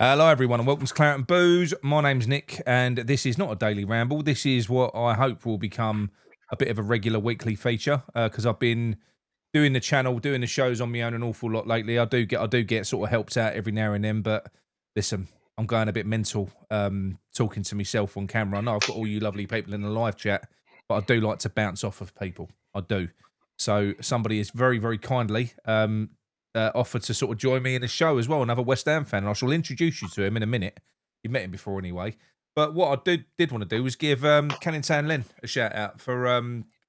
Hello, everyone, and welcome to Claret and Booze. My name's Nick, and this is not a daily ramble. This is what I hope will become a bit of a regular weekly feature because I've been doing the channel, doing the shows on my own an awful lot lately. I do get sort of helped out every now and then, but listen, I'm going a bit mental talking to myself on camera. I know I've got all you lovely people in the live chat, but I do like to bounce off of people. I do. So somebody is very, very kindly offered to sort of join me in the show as well, another West Ham fan, and I shall introduce you to him in a minute. You've met him before anyway. But what I did want to do was give Canning Town Len a shout out for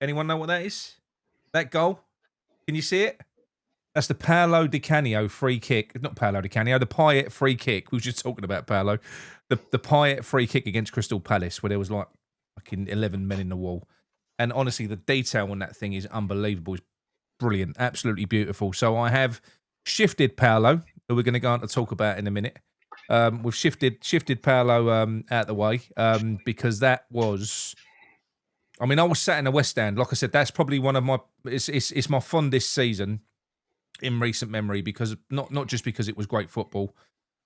anyone know what that is? That goal? Can you see it? That's the Paolo Di Canio free kick. Not Paolo Di Canio, the Payet free kick. We were just talking about Paolo. The Payet free kick against Crystal Palace where there was like fucking 11 men in the wall. And honestly, the detail on that thing is unbelievable. It's brilliant. Absolutely beautiful. So I have shifted Paolo, who we're going to go on to talk about in a minute. We've shifted Paolo out the way because that was... I mean, I was sat in the West End. Like I said, that's probably one of my... It's my fondest season in recent memory because not just because it was great football,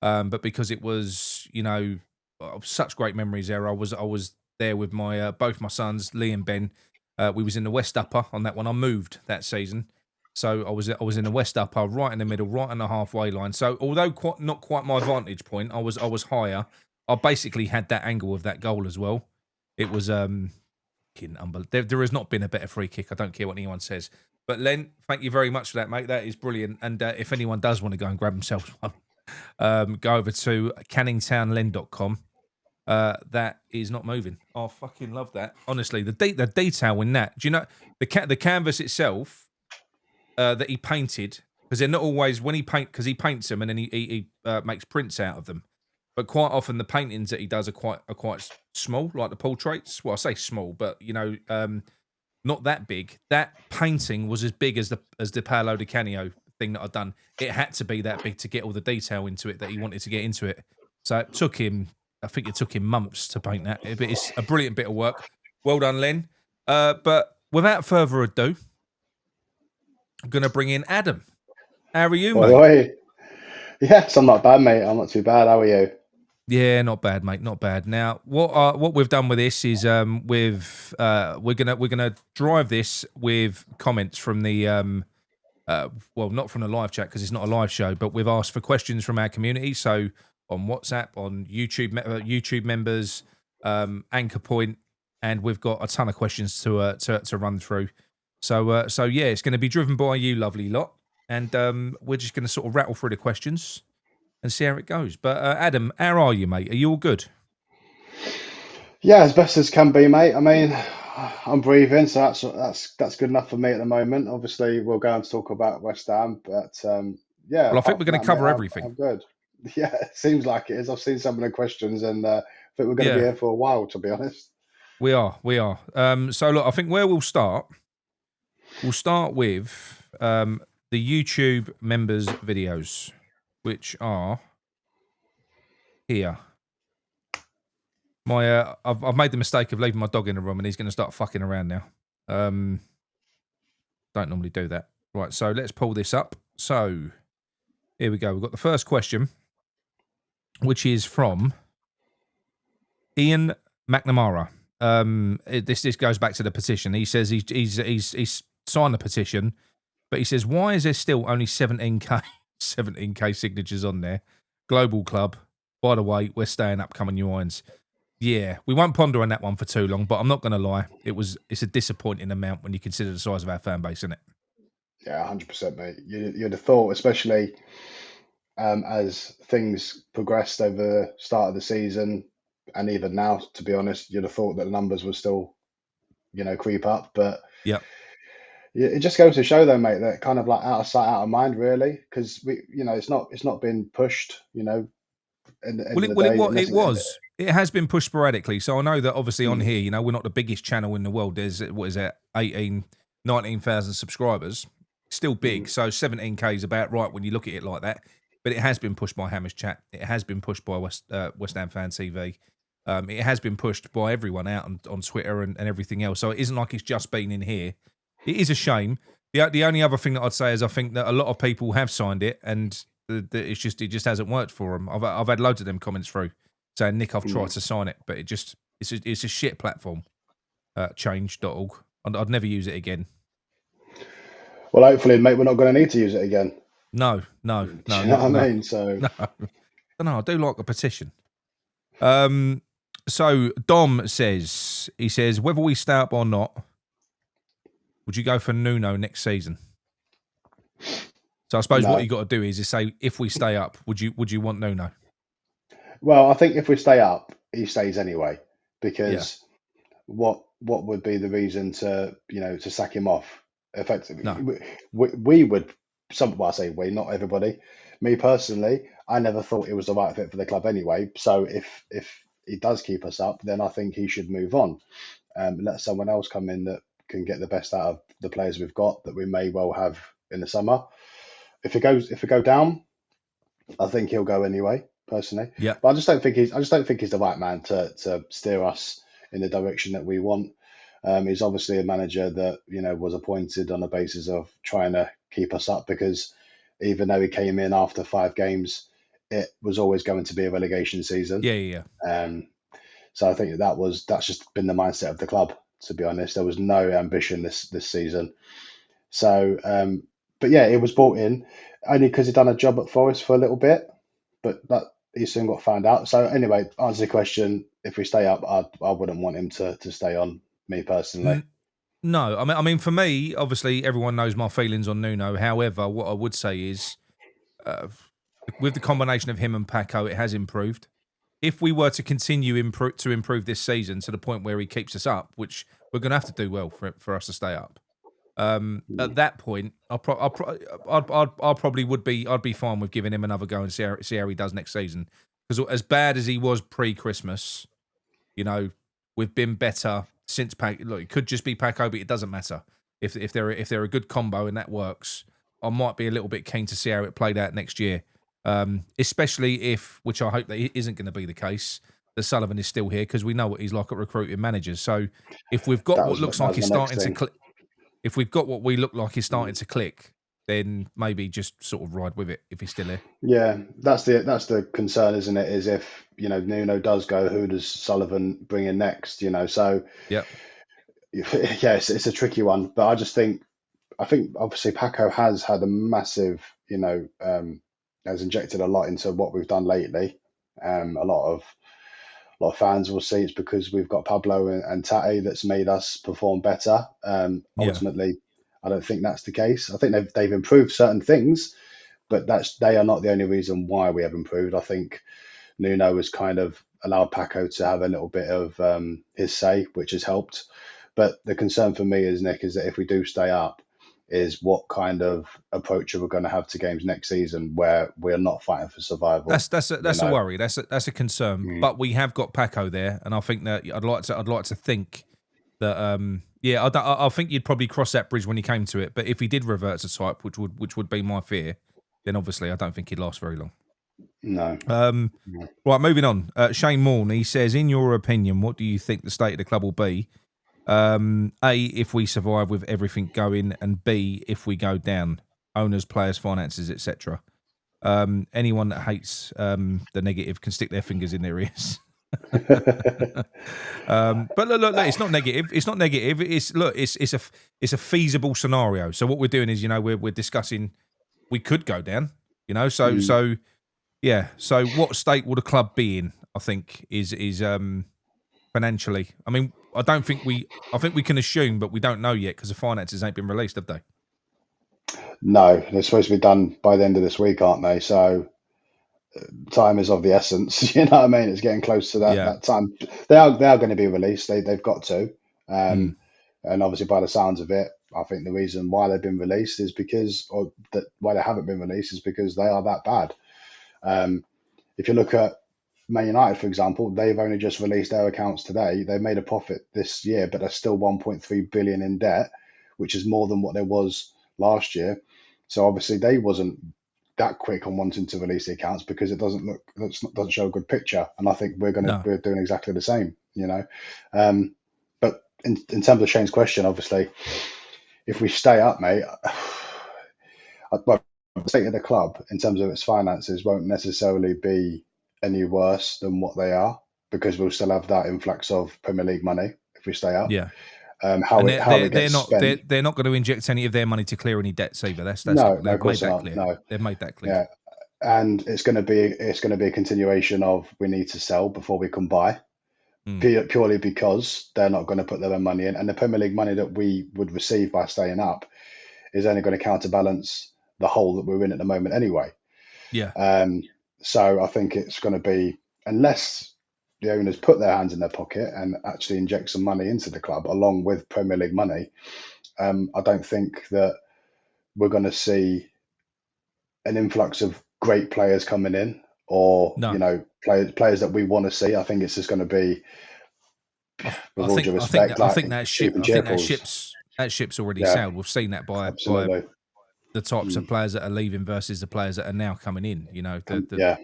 but because it was, you know, such great memories there. I was there with my both my sons, Lee and Ben. We was in the West Upper on that one. I moved that season, so I was in the West Upper, right in the middle, right on the halfway line. So although not quite my vantage point, I was higher. I basically had that angle of that goal as well. It was there has not been a better free kick. I don't care what anyone says. But Len, thank you very much for that, mate. That is brilliant. And if anyone does want to go and grab themselves one, go over to canningtownlen.com. That is not moving. I fucking love that. Honestly, the detail in that. Do you know the canvas itself that he painted? Because they're not always when he paints them and then he makes prints out of them. But quite often the paintings that he does are quite small, like the portraits. Well, I say small, but you know, not that big. That painting was as big as the Paolo Di Canio thing that I'd done. It had to be that big to get all the detail into it that he wanted to get into it. So it took him. I think it took him months to paint that. But it's a brilliant bit of work. Well done, Len. But without further ado, I'm going to bring in Adam. How are you, mate? Oi. Yes, I'm not bad, mate. I'm not too bad. How are you? Yeah, not bad, mate. Not bad. Now, what we've done with this is we're gonna drive this with comments from the well, not from the live chat because it's not a live show, but we've asked for questions from our community. So on WhatsApp, on YouTube members, Anchor Point, and we've got a ton of questions to run through. So yeah, it's going to be driven by you, lovely lot, and we're just going to sort of rattle through the questions and see how it goes. But Adam, how are you, mate? Are you all good? Yeah, as best as can be, mate. I mean, I'm breathing, so that's good enough for me at the moment. Obviously, we'll go and talk about West Ham, but yeah, Well, I think apart we're from going to that, mate, cover I'm, everything. I'm good. Yeah, it seems like it is. I've seen some of the questions, and I think we're going to be Yeah, here for a while, to be honest. we are. So look, I think where we'll start with the YouTube members' videos, which are here. I've made the mistake of leaving my dog in the room, and he's going to start fucking around now. Don't normally do that. Right, so let's pull this up. So here we go. We've got the first question, which is from Ian McNamara. This goes back to the petition. He says he's signed the petition, but he says, why is there still only 17k signatures on there? Global club. By the way, we're staying up, coming new irons. Yeah, we won't ponder on that one for too long, but I'm not going to lie. It's a disappointing amount when you consider the size of our fan base, isn't it? Yeah, 100%, mate. You'd have thought, especially as things progressed over the start of the season, and even now, to be honest, you'd have thought that the numbers would still, creep up, but. Yeah. It just goes to show, though, mate, that kind of like out of sight, out of mind, really, because it's not been pushed, at the end of the day. It has been pushed sporadically. So I know that obviously on here, we're not the biggest channel in the world. There's, 19,000 subscribers. Still big. So 17k is about right when you look at it like that. But it has been pushed by Hammers Chat. It has been pushed by West Ham Fan TV. It has been pushed by everyone out on Twitter and everything else. So it isn't like it's just been in here. It is a shame. The only other thing that I'd say is I think that a lot of people have signed it, and it just hasn't worked for them. I've had loads of them comments through saying, Nick, I've tried to sign it, but it's a shit platform. Change.org. I'd never use it again. Well, hopefully, mate, we're not going to need to use it again. No. Do you know what I mean? So no, I do like a petition. So Dom says, whether we stay up or not, would you go for Nuno next season? So I suppose No. what you got to do is say, if we stay up, would you want Nuno? Well, I think if we stay up, he stays anyway, because what would be the reason to sack him off? Effectively, No. we would. I say we, not everybody. Me personally, I never thought it was the right fit for the club anyway. So if he does keep us up, then I think he should move on. Let someone else come in that can get the best out of the players we've got that we may well have in the summer. If it go down, I think he'll go anyway, personally. Yeah. But I just don't think he's the right man to steer us in the direction that we want. He's obviously a manager that was appointed on the basis of trying to keep us up, because even though he came in after 5 games, it was always going to be a relegation season. Yeah. So I think that's just been the mindset of the club. To be honest, there was no ambition this season. So, but yeah, it was brought in only because he'd done a job at Forest for a little bit, but that he soon got found out. So anyway, answer the question: if we stay up, I wouldn't want him to stay on. Me personally. No, I mean, for me, obviously, everyone knows my feelings on Nuno. However, what I would say is, with the combination of him and Paco, it has improved. If we were to continue to improve this season to the point where he keeps us up, which we're going to have to do well for us to stay up, at that point, I'd be fine with giving him another go and see how he does next season. Because as bad as he was pre-Christmas, we've been better since Paco. Look, it could just be Paco, but it doesn't matter. If they're a good combo and that works, I might be a little bit keen to see how it played out next year. Especially if, which I hope that isn't going to be the case, that Sullivan is still here, because we know what he's like at recruiting managers. So if we've got what looks like he's starting to click, if we've got what we look like he's starting to click, then maybe just sort of ride with it if he's still here. Yeah, that's the concern, isn't it? Is if Nuno does go, who does Sullivan bring in next? So yeah, it's a tricky one. But I think obviously Paco has had a massive, has injected a lot into what we've done lately. A lot of fans will see it's because we've got Pablo and Tate that's made us perform better. Ultimately, I don't think that's the case. I think they've improved certain things, but they are not the only reason why we have improved. I think Nuno has kind of allowed Paco to have a little bit of his say, which has helped. But the concern for me is, Nick, is that if we do stay up, is what kind of approach are we going to have to games next season where we're not fighting for survival? That's a worry. That's a concern. But we have got Paco there, and I think that I'd like to think that I think you'd probably cross that bridge when he came to it. But if he did revert to type, which would be my fear, then obviously I don't think he'd last very long. No. Right, moving on. Shane Morn, he says, in your opinion, what do you think the state of the club will be? A, if we survive with everything going, and B, if we go down, owners, players, finances, etc. Anyone that hates the negative can stick their fingers in their ears. But look, it's not negative. It's not negative. It's a feasible scenario. So what we're doing is, we're discussing we could go down. So yeah. So what state will the club be in? I think is financially. I mean, I think we can assume, but we don't know yet because the finances ain't been released, have they? No, they're supposed to be done by the end of this week, aren't they? So time is of the essence. You know what I mean? It's getting close to that time. They are going to be released. They've got to. And obviously, by the sounds of it, I think the reason why they've been released is why they haven't been released is because they are that bad. If you look at Man United, for example, they've only just released their accounts today. They've made a profit this year, but they're still 1.3 billion in debt, which is more than what there was last year. So obviously they wasn't that quick on wanting to release the accounts because it doesn't show a good picture. And I think we're doing exactly the same, But in terms of Shane's question, obviously, if we stay up, mate, the state of the club in terms of its finances won't necessarily be any worse than what they are, because we'll still have that influx of Premier League money if we stay up. Yeah. How And it gets spent. they're not going to inject any of their money to clear any debts either. That's No, not, no, of they've made course that not. clear. No, They've made that clear. yeah, and it's going to be a continuation of we need to sell before we can buy, purely because they're not going to put their own money in, and the Premier League money that we would receive by staying up is only going to counterbalance the hole that we're in at the moment anyway. Yeah. So I think it's going to be, unless the owners put their hands in their pocket and actually inject some money into the club along with Premier League money, I don't think that we're going to see an influx of great players coming in, or No. players that we want to see. I think it's just going to be, with all due respect, I like think cheap and that ship's already Yeah, sailed. We've seen that by absolutely. the types of players that are leaving versus the players that are now coming in. You know, Yeah,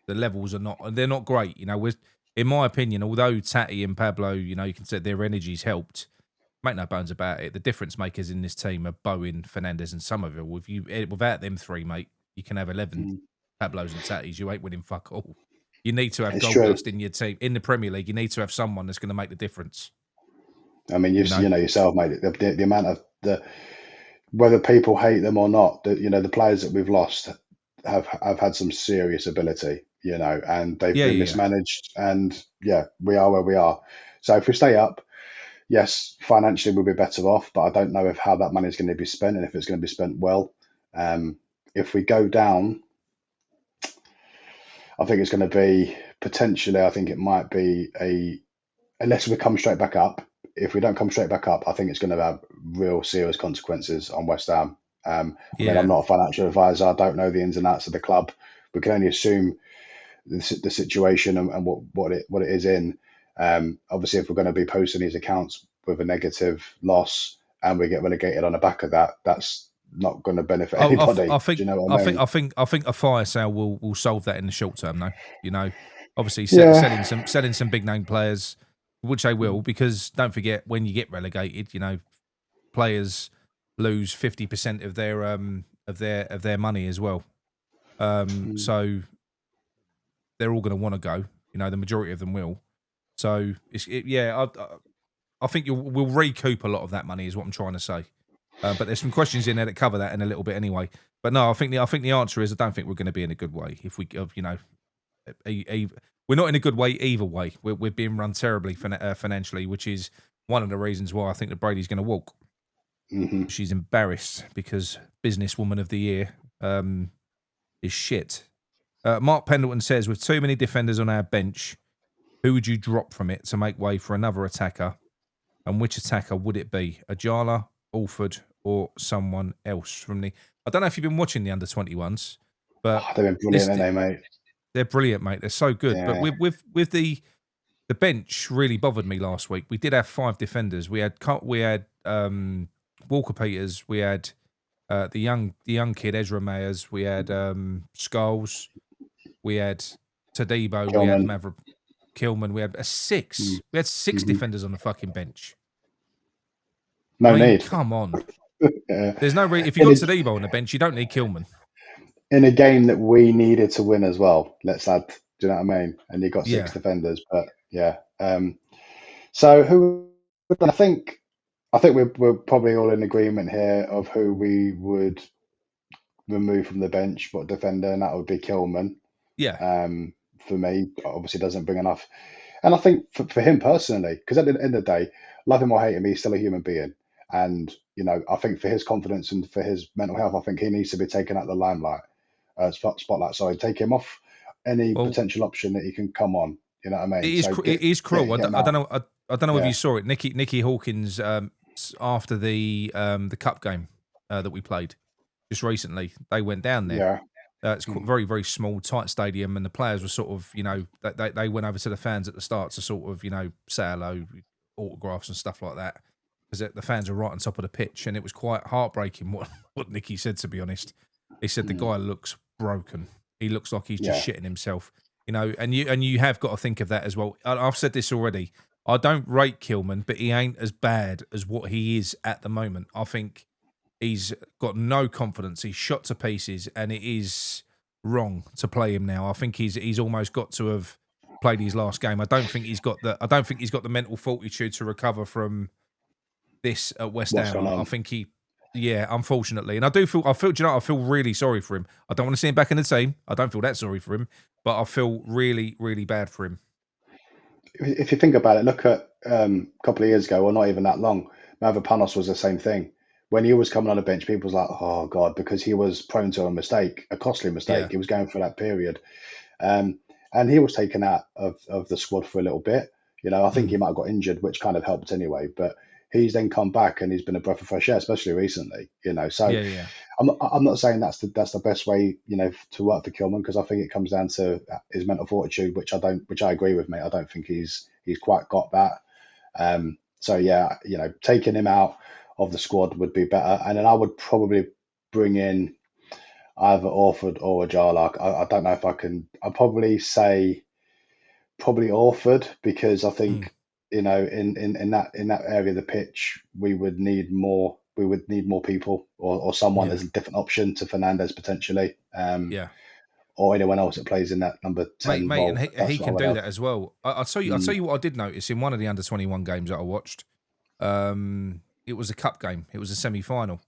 the levels are not, they're not great. You know, with, in my opinion, although Tatty and Pablo, you know, you can say their energy's helped. Make no bones about it. The difference makers in this team are Bowen, Fernandez, and Somerville. Without them three, mate, you can have 11 Pablos and Tatties. You ain't winning fuck all. You need to have it's gold true. dust in your team. In the Premier League, you need to have someone that's going to make the difference. I mean, You know? you know yourself, mate. The amount of whether people hate them or not, the players that we've lost have had some serious ability, and they've Yeah, been yeah, yeah. mismanaged. And yeah, we are where we are. So if we stay up, yes, financially we'll be better off, but I don't know if how that money is going to be spent and if it's going to be spent well. If we go down, I think it's going to be potentially. I think it might be unless we come straight back up. If we don't come straight back up, I think it's going to have real serious consequences on West Ham. I mean, I'm Yeah. not a financial advisor. I don't know the ins and outs of the club. We can only assume the situation and what it is in. Obviously, if we're going to be posting these accounts with a negative loss and we get relegated on the back of that, that's not going to benefit anybody. I Do think you know what I mean? I think a fire sale will solve that in the short term, though. You know, obviously Yeah. selling some big name players, which they will, because don't forget, when you get relegated, you know, players lose 50% of their money as well. So they're all going to want to go. You know, the majority of them will. So I think we'll recoup a lot of that money, is what I'm trying to say. But there's some questions in there that cover that in a little bit anyway. But no, I think the answer is I don't think we're going to be in a good way if we, you know, we're not in a good way either way. We're being run terribly financially, which is one of the reasons why I think that Brady's going to walk. Hmm. She's embarrassed because businesswoman of the year is shit. Mark Pendleton says, with too many defenders on our bench, who would you drop from it to make way for another attacker? And which attacker would it be? Ajala, Alford, or someone else from the... I don't know if you've been watching the under-21s, but They've been brilliant, haven't they, mate? they're brilliant, mate. They're so good. But Yeah. with the bench really bothered me last week. We did have 5 defenders. We had Walker Peters. We had the young kid Ezra Mayers. We had Scholes. We had Tadibo. We had Kilman. Maverick Kilman. We had a 6. We had 6 Mm-hmm. defenders on the fucking bench. No I mean, need. come on. Yeah. There's no if you got Tadibo on the bench, you don't need Kilman. In a game that we needed to win as well, let's add. Do you know what I mean? And you got 6 Yeah. defenders, but yeah. So who? I think we're probably all in agreement here of who we would remove from the bench, what defender, and that would be Kilman. Yeah. For me, obviously doesn't bring enough. And I think for him personally, because at the end of the day, love him or hate him, he's still a human being. And, I think for his confidence and for his mental health, I think he needs to be taken out of the limelight, spotlight. Sorry, take him off any Well, potential option that he can come on. You know what I mean? it is cruel. Get him I don't out. know. I don't know if Yeah. you saw it. Nicky Hawkins after the cup game that we played just recently, they went down there. Yeah. It's very, very small, tight stadium, and the players were sort of, they went over to the fans at the start to sort of, say hello, autographs and stuff like that, because the fans were right on top of the pitch, and it was quite heartbreaking what Nicky said, to be honest. He said the guy looks broken. He looks like he's just shitting himself, and you have got to think of that as well. I've said this already. I don't rate Kilman, but he ain't as bad as what he is at the moment. I think He's got no confidence. He's shot to pieces, and it is wrong to play him now. I think he's almost got to have played his last game. I don't think he's got the mental fortitude to recover from this at West What's Ham. going I on? think unfortunately, and I feel really sorry for him. I don't want to see him back in the team. I don't feel that sorry for him, but I feel really, really bad for him. If you think about it, look at a couple of years ago, or not even that long, Mavropanos was the same thing. When he was coming on the bench, people was like, "Oh God," because he was prone to a mistake, a costly mistake. Yeah. He was going through that period, and he was taken out of the squad for a little bit. I think he Mm. might have got injured, which kind of helped anyway. But he's then come back and he's been a breath of fresh air, especially recently. So Yeah, yeah. I'm not saying that's the best way, to work for Kilman, because I think it comes down to his mental fortitude, which I agree with, mate. I don't think he's quite got that. So yeah, taking him out of the squad would be better, and then I would probably bring in either Orford or Ajala. I don't know if I can. I'd probably say probably Orford, because I Mm. think in that area of the pitch we would need more. We would need more people, or someone Yeah. as a different option to Fernandez potentially, Yeah. or anyone else that plays in that number Mate, 10 and role. he That's what I can would do have. that as well. I'll tell you what I did notice in one of the under 21 games that I watched. It was a cup game. It was a semi-final.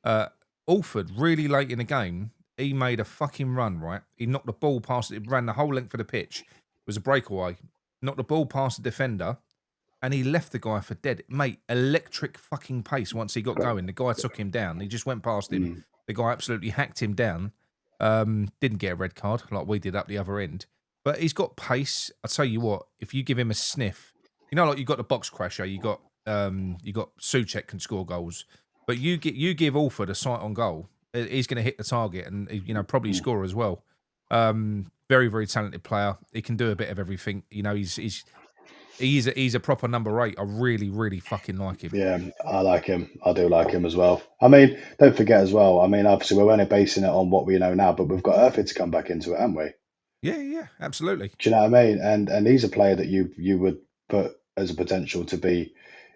Uh, Alford, really late in the game, he made a fucking run, right? He knocked the ball past it, ran the whole length of the pitch. It was a breakaway. Knocked the ball past the defender, and he left the guy for dead. Mate, electric fucking pace once he got going. The guy took him down. He just went past him. Mm, The guy absolutely hacked him down. Didn't get a red card like we did up the other end. But he's got pace. I tell you what, if you give him a sniff, like you got the box crasher, you got Souček can score goals. But you give Alford a sight on goal, he's going to hit the target and probably mm. score as well. Very very talented player. He can do a bit of everything. He's a proper number 8. I really really fucking like him. Yeah, I like him. I do like him as well. I mean, don't forget as well. I mean, obviously we're only basing it on what we know now, but we've got Earthy to come back into it, haven't we? Yeah, yeah, absolutely. Do you know what I mean? And he's a player that you would put as a potential to be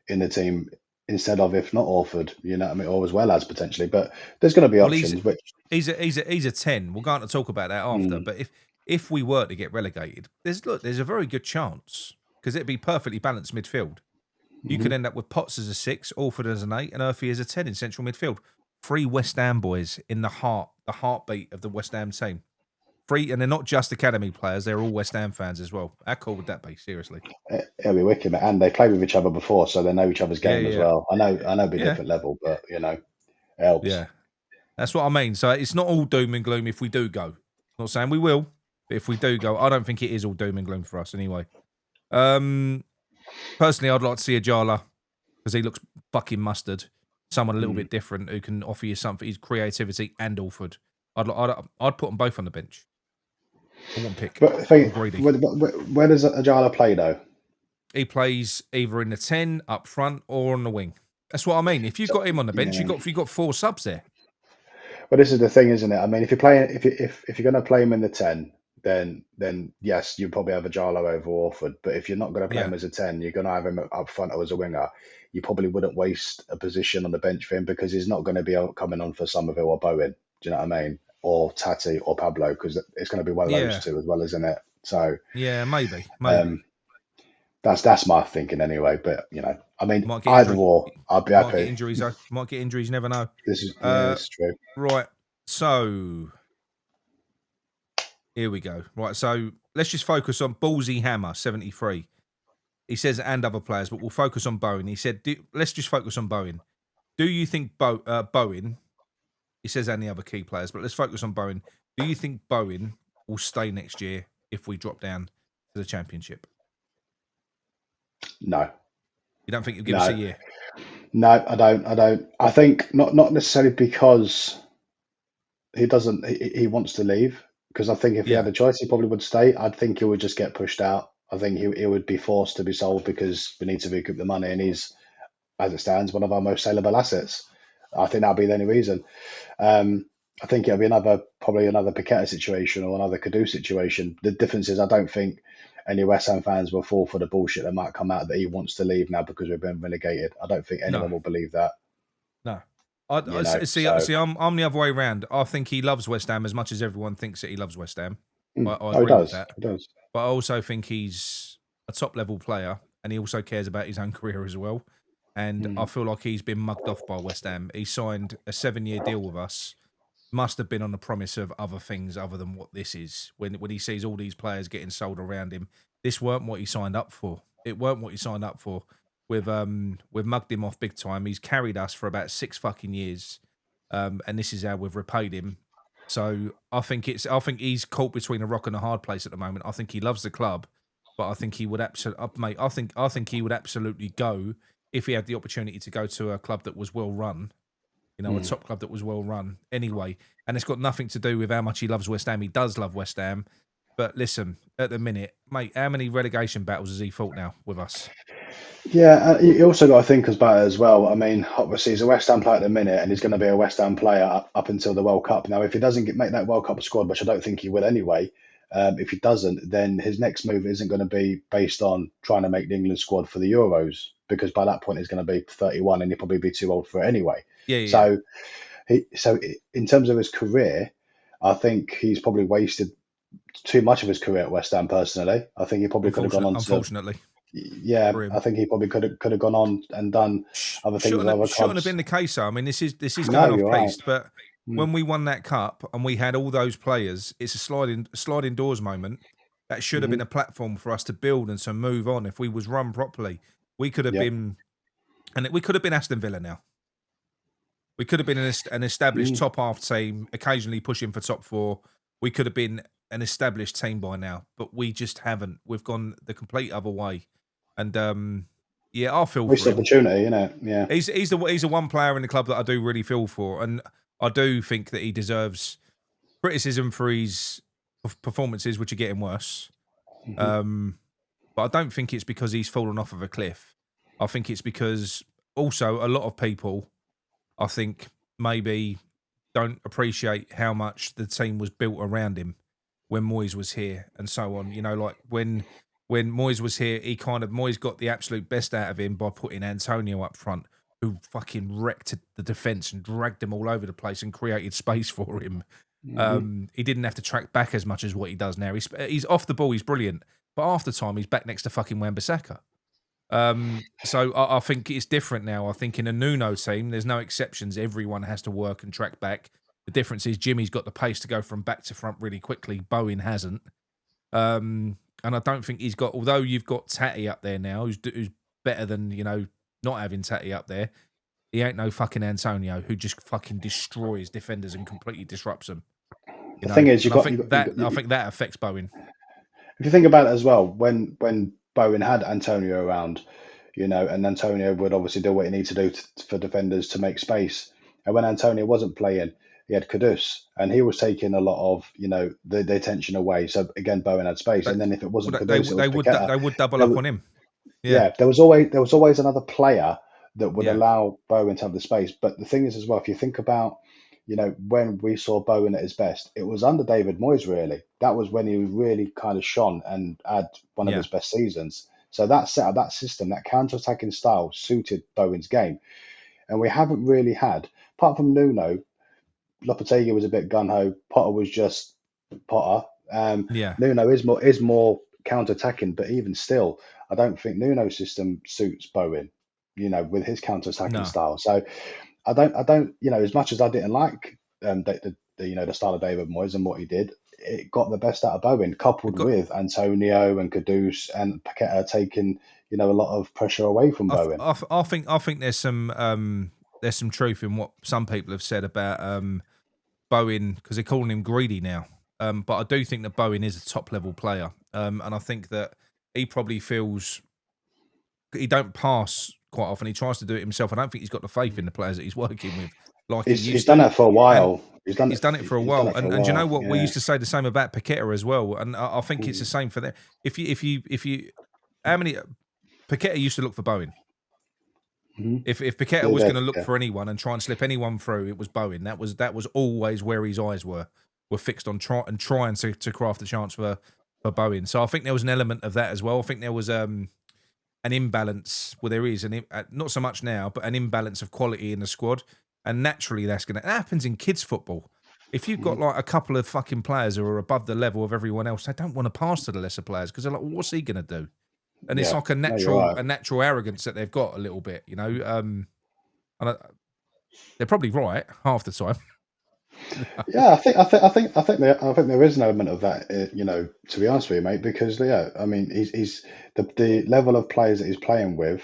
in the team instead of, if not Orford, you know what I mean, or as well as potentially. But there's going to be Well, he's options. Which he's a 10. We're going to talk about that after. mm, But if we were to get relegated, there's a very good chance because it'd be perfectly balanced midfield. You could mhm. end up with Potts as a 6, Orford as an 8, and Earthy as a 10 in central midfield. 3 West Ham boys in the heartbeat of the West Ham team. 3, and they're not just academy players; they're all West Ham fans as well. How cool would that be? Seriously. It'll be wicked, and they played with each other before, so they know each other's Yeah, game as yeah, well. I know, it'll be yeah, different level, but it helps. yeah. That's what I mean. So it's not all doom and gloom if we do go. Not saying we will, but if we do go, I don't think it is all doom and gloom for us anyway. Um, Personally, I'd like to see a Jala because he looks fucking mustard. Someone a little Mm. bit different who can offer you something, his creativity and Alford. I'd put them both on the bench. I won't pick. But I I'm think, greedy. where does Ajala play though? He plays either in the 10 up front or on the wing. That's what I mean. If you've So, got him on the bench, yeah. you got 4 subs there. Well, this is the thing, isn't it? I mean, if you're playing, if you're going to play him in the 10, then yes, you probably have a Jarlo over Orford. But if you're not going to play Yeah, him as a 10, you're going to have him up front or as a winger. You probably wouldn't waste a position on the bench for him, because he's not going to be coming on for Somerville or Bowen. Do you know what I mean? Or Tati or Pablo, because it's going to be one of those yeah, two as well, isn't it? So yeah. Maybe. um, that's my thinking anyway. But I mean, Might get either injury. or, I'd be Might get happy. injuries though. Might get injuries. Never know. Yeah, Uh, this is true. right. So here we go. Right. So let's just focus on Ballsy Hammer 73. He says and other players, but we'll focus on Bowen. He said, let's just focus on Bowen. Do you think Bowen? He says and the other key players, but let's focus on Bowen. Do you think Bowen will stay next year if we drop down to the Championship? No, You don't think he'll give us a no. year? No, I don't. I don't. I think not necessarily because he doesn't. He wants to leave. Because I think if he had Yeah. a choice, he probably would stay. I'd think he would just get pushed out. I think he would be forced to be sold because we need to recoup the money, and he's, as it stands, one of our most saleable assets. I think that'd be the only reason. Um, I think it'll be probably another Paqueta situation or another Kadu situation. The difference is, I don't think any West Ham fans will fall for the bullshit that might come out that he wants to leave now because we've been relegated. I don't think No. anyone will believe that. No. you know. So See, I'm the other way around. I think he loves West Ham as much as everyone thinks that he loves West Ham. I oh, he agree with does, that. he does. But I also think he's a top level player, and he also cares about his own career as well. And I Mm, feel like he's been mugged off by West Ham. He signed a 7-year deal with us. Must have been on the promise of other things other than what this is. When he sees all these players getting sold around him, this weren't what he signed up for. It weren't what he signed up for. We've mugged him off big time. He's carried us for about 6 fucking years, and this is how we've repaid him. So I think he's caught between a rock and a hard place at the moment. I think he loves the club, but I think he would absolutely, mate. I think he would absolutely go if he had the opportunity to go to a club that was well run. You know, a mm. top club that was well run anyway. And it's got nothing to do with how much he loves West Ham. He does love West Ham. But listen, at the minute, mate, how many relegation battles has he fought now with us? Yeah, you also got to think about it as well. I mean, obviously he's a West Ham player at the minute, and he's going to be a West Ham player up until the World Cup. Now, if he doesn't make that World Cup squad, which I don't think he will anyway, if he doesn't, then his next move isn't going to be based on trying to make the England squad for the Euros, because by that point he's going to be 31 and he'll probably be too old for it anyway. Yeah, yeah, So, in terms of his career, I think he's probably wasted too much of his career at West Ham. Personally, I think he probably could have gone on to. Unfortunately Yeah, for I him. think he probably could have gone on and done other things with other Shouldn't have clubs. been the case though. I mean, this is No, going off you're right. piste, but Mm, when we won that cup and we had all those players, it's a sliding doors moment. That should have been hmm a platform for us to build and to move on. If we was run properly, we could have Yep. been, and we could have been Aston Villa now. We could have been an established Mm. top half team, occasionally pushing for top four. We could have been an established team by now, but we just haven't. We've gone the complete other way, and yeah, I feel for Wasted him. opportunity, you know. Yeah. He's the one player in the club that I do really feel for, and I do think that he deserves criticism for his performances, which are getting worse. hmm Um, but I don't think it's because he's fallen off of a cliff. I think it's because also a lot of people, I think, maybe don't appreciate how much the team was built around him when Moyes was here and so on. You know, like when Moyes was here, Moyes got the absolute best out of him by putting Antonio up front, who fucking wrecked the defence and dragged them all over the place and created space for him. hmm He didn't have to track back as much as what he does now. He's off the ball, he's brilliant, but half the time he's back next to fucking Wan-Bissaka. So I think it's different now. I think in a Nuno team, there's no exceptions. Everyone has to work and track back. The difference is Jimmy's got the pace to go from back to front really quickly. Bowen hasn't. And I don't think he's got. Although you've got Tatty up there now, who's better than not having Tatty up there. He ain't no fucking Antonio who just fucking destroys defenders and completely disrupts them. You The know, thing is, and I think that affects Bowen. if you think about it as well, when Bowen had Antonio around, and Antonio would obviously do what he needs to do for defenders to make space. And when Antonio wasn't playing, he had Kudus, and he was taking a lot of the attention away. So again, Bowen had space, But and then if it wasn't well, Kudus, it was Paqueta. they would double There, up on him. Yeah, yeah, there was always another player that would yeah, allow Bowen to have the space. But the thing is as well, if you think about, when we saw Bowen at his best, it was under David Moyes really. That was when he really kind of shone and had one of yeah. his best seasons. So that setup, that system, that counter-attacking style suited Bowen's game. And we haven't really had, apart from Nuno, Lopetegui was a bit gun-ho, Potter was just Potter. Yeah. Nuno is more counter-attacking, but even still, I don't think Nuno's system suits Bowen, with his counter-attacking No. style. So I don't, as much as I didn't like the style of David Moyes and what he did, it got the best out of Bowen, It coupled got. with Antonio and Kudus and Paqueta taking, a lot of pressure away from Bowen. I think there's some truth in what some people have said about Bowen because they're calling him greedy now. But I do think that Bowen is a top level player. And I think that he probably feels he don't pass quite often. He tries to do it himself. I don't think he's got the faith in the players that he's working with like he He's used done to. that for a And while. He's done he's it. done it for a He's done while. it for a And do you know while. what? We Yeah. used to say the same about Paqueta as well. And I think it's the same for them. If you how many Paqueta used to look for Bowen. Mm-hmm. If Paqueta Yeah, was going to look yeah. for anyone and try and slip anyone through, it was Bowen. That was always where his eyes were fixed on trying to craft a chance for Bowen. So I think there was an element of that as well. I think there was an imbalance. Well, there is not so much now, but an imbalance of quality in the squad. and naturally that happens in kids football. If you've got like a couple of fucking players who are above the level of everyone else, they don't want to pass to the lesser players because they're like, well, what's he going to do? And it's Yeah, like a no, you're right. natural arrogance that they've got a little bit, you know. And they're probably right half the time. Yeah, I think there is an element of that, you know, to be honest with you, mate, because yeah, I mean, he's the level of players that he's playing with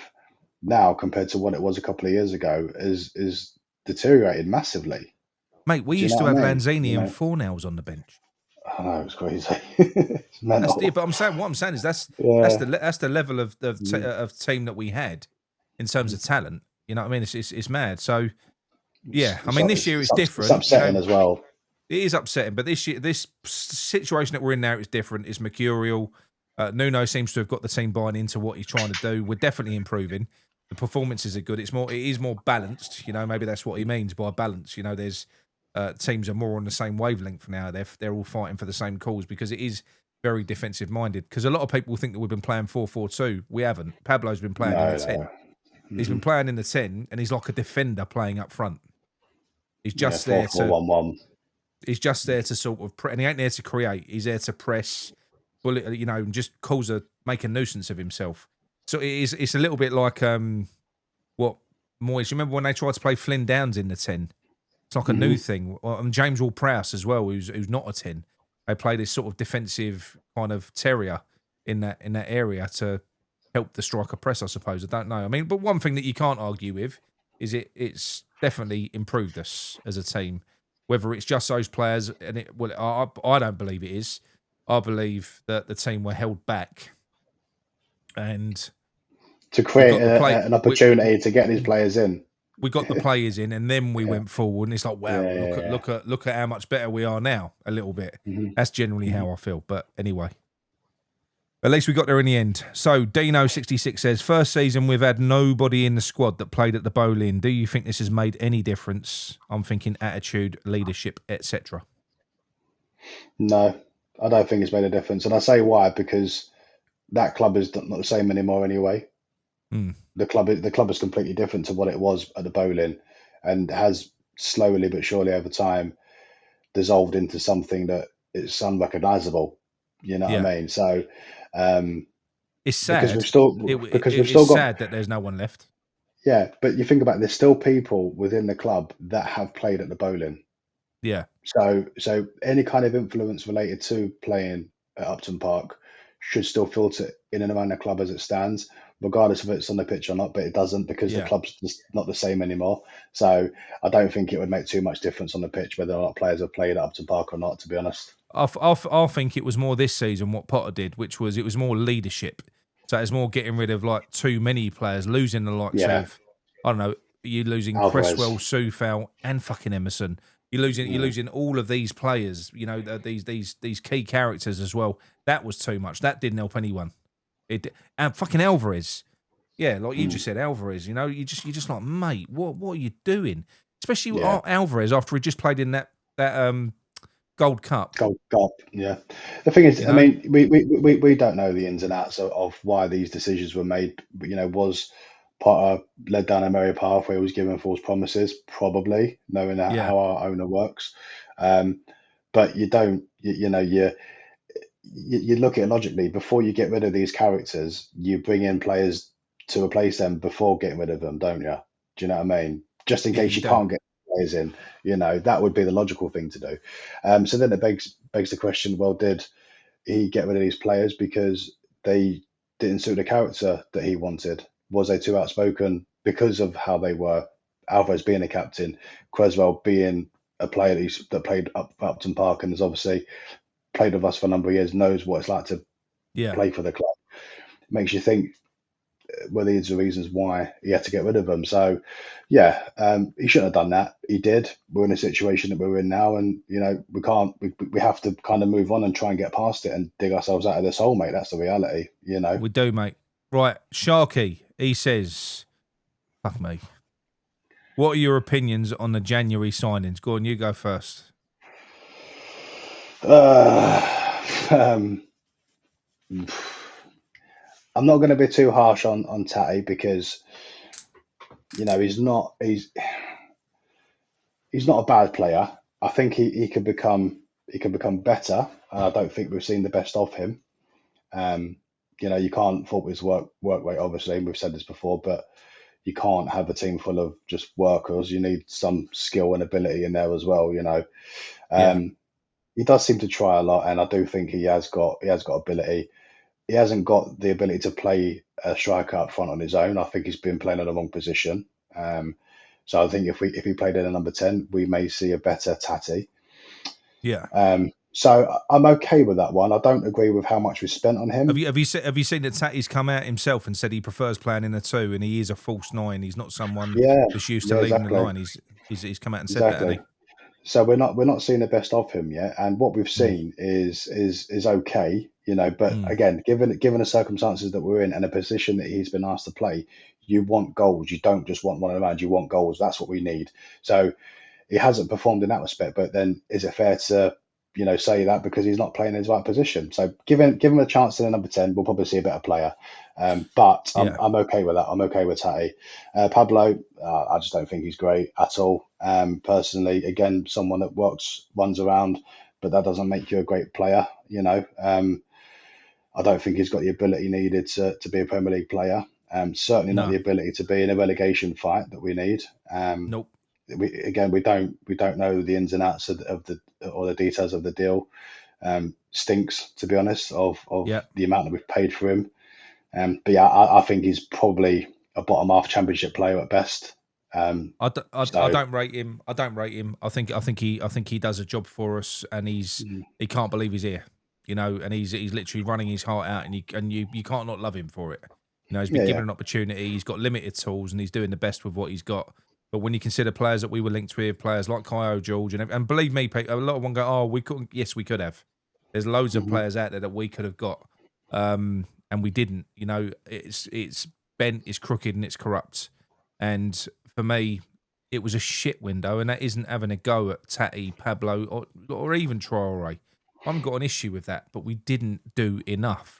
now compared to what it was a couple of years ago is deteriorated massively. Mate, we Do you used know to what have I mean? Lanzini You and know, Fornals on the bench. I know it's crazy. It's mental. But what I'm saying is Yeah. that's the level Mm. of team that we had in terms of talent. You know what I mean? It's mad. So yeah, I mean this year is It's different. You upsetting know, as well. it is upsetting, but this year, this situation that we're in now is different. It's mercurial. Nuno seems to have got the team buying into what he's trying to do. We're definitely improving. The performances are good. It is more balanced. You know, maybe that's what he means by balance. You know, there's teams are more on the same wavelength now. They're all fighting for the same cause because it is very defensive minded. Because a lot of people think that we've been playing 4-4-2. We haven't. Pablo's been playing in the No, 10. no. He's been playing in the 10, and he's like a defender playing up front. He's Yeah, just four there four to one one. He's just there to sort of, and he ain't there to create. He's there to press, bullet, you know, and just make a nuisance of himself. So it's a little bit like what Moyes. You remember when they tried to play Flynn Downs in the 10? It's like a new thing. And James Ward-Prowse as well, who's not a 10. They play this sort of defensive kind of terrier in that area to help the striker press. I suppose I don't know. I mean, but one thing that you can't argue with is it's definitely improved us as a team. Whether it's just those players, and I don't believe it is. I believe that the team were held back, and To we create got the play. an opportunity to get these players in. We got the players in, and then we Yeah, went forward. And it's like, wow, yeah, yeah, yeah. look at how much better we are now. A little bit. hmm That's generally hmm how I feel. But anyway, at least we got there in the end. So Dino66 says, first season we've had nobody in the squad that played at the Bowen. Do you think this has made any difference? I'm thinking attitude, leadership, etc. No, I don't think it's made a difference, and I say why because that club is not the same anymore anyway. Hmm. The club is completely different to what it was at the Bowling, and has slowly but surely over time dissolved into something that is unrecognizable. You know what Yeah, I mean? So, um, it's because sad. we've It's still got, sad that there's no one left. yeah. But you think about it, there's still people within the club that have played at the Bowling. Yeah, So any kind of influence related to playing at Upton Park should still filter in and around the club as it stands, regardless of it's on the pitch or not. But it doesn't because the yeah. club's just not the same anymore. So I don't think it would make too much difference on the pitch whether or not players have played at Upton Park or not. To be honest. I think it was more this season what Potter did, which was it was more leadership. So it's more getting rid of like too many players, losing the likes Yeah, of I don't know, you're losing Alvarez. Cresswell, Soufal, and fucking Emerson. You're Mm, losing all of these players. You know these key characters as well. That was too much. That didn't help anyone. And fucking Alvarez. Yeah, like you mm, just said, Alvarez. You know, you're just like, mate, what are you doing? Especially with yeah. Alvarez after he just played in that Gold Cup. Go. Yeah. The thing is, You I know, mean, we don't know the ins and outs of why these decisions were made. But, you know, was Potter led down a merry path where he was given false promises? Probably, knowing yeah, how our owner works. Um, but you don't, you know, you look at it logically. Before you get rid of these characters, you bring in players to replace them before getting rid of them, don't you? Do you know what I mean? Just in yeah, case you you do. can't get players in, you know, that would be the logical thing to do. So then it begs the question: well, did he get rid of these players because they didn't suit the character that he wanted? Was they too outspoken because of how they were? Alvarez being a captain, Creswell being a player that played up Upton Park and has obviously played with us for a number of years, knows what it's like to Yeah, play for the club. Makes you think, well, these are the reasons why he had to get rid of them. So, yeah, he shouldn't have done that. He did. We're in a situation that we're in now, and you know we can't. We have to kind of move on and try and get past it and dig ourselves out of this hole, mate. That's the reality, you know. we do, mate. Right, Sharky, he says, fuck me. What are your opinions on the January signings? Go on, you go first. Um, I'm not going to be too harsh on Tatty because you know he's not. he's not a bad player. I think he could become better. I don't think we've seen the best of him. Um, you can't fault his work rate, obviously, and we've said this before, but you can't have a team full of just workers. You need some skill and ability in there as well. Yeah. Um, he does seem to try a lot, and I do think he has got ability. He hasn't got the ability to play a striker up front on his own. I think he's been playing in the wrong position. So I think if he played in a number 10, we may see a better Tatty. Yeah. So I'm okay with that one. I don't agree with how much we spent on Have him. you seen that Tatty's come out himself and said he prefers playing in a 2 and he is a false 9. He's not someone Yeah, that's used to yeah, leading the exactly, line. He's come out and said that, hasn't exactly. So we're not seeing the best of him yet, and what we've he? Mm. seen is okay, But Mm. again, given the circumstances that we're in and the position that he's been asked to play, you want goals. You don't just want one around. You want goals. That's what we need. So he hasn't performed in that respect. But then, is it fair to say that because he's not playing in his right position? So give him a chance in the number 10. We'll probably see a better player. But I'm Yeah. I'm okay with that. I'm okay with Tatty. Pablo, I just don't think he's great at all. Personally, again, someone that runs around, but that doesn't make you a great player. I don't think he's got the ability needed to be a Premier League player. Certainly not No. the ability to be in a relegation fight that we need. Nope. We don't know the ins and outs of the or the details of the deal. Stinks, to be honest, of Yeah. the amount that we've paid for him. But yeah, I think he's probably a bottom half championship player at best. I So don't rate him. I don't rate him. I think he does a job for us, and mm, he can't believe he's here. And he's literally running his heart out, and you can't not love him for it. He's been yeah, yeah, given an opportunity. He's got limited tools, and he's doing the best with what he's got. But when you consider players that we were linked with, players like Kyo George, and believe me, a lot of one go, oh, we couldn't. Yes, we could have. There's loads of hmm players out there that we could have got, and we didn't. It's bent, it's crooked, and it's corrupt. And for me, it was a shit window, and that isn't having a go at Tatty, Pablo, or even Traore. I haven't got an issue with that, but we didn't do enough.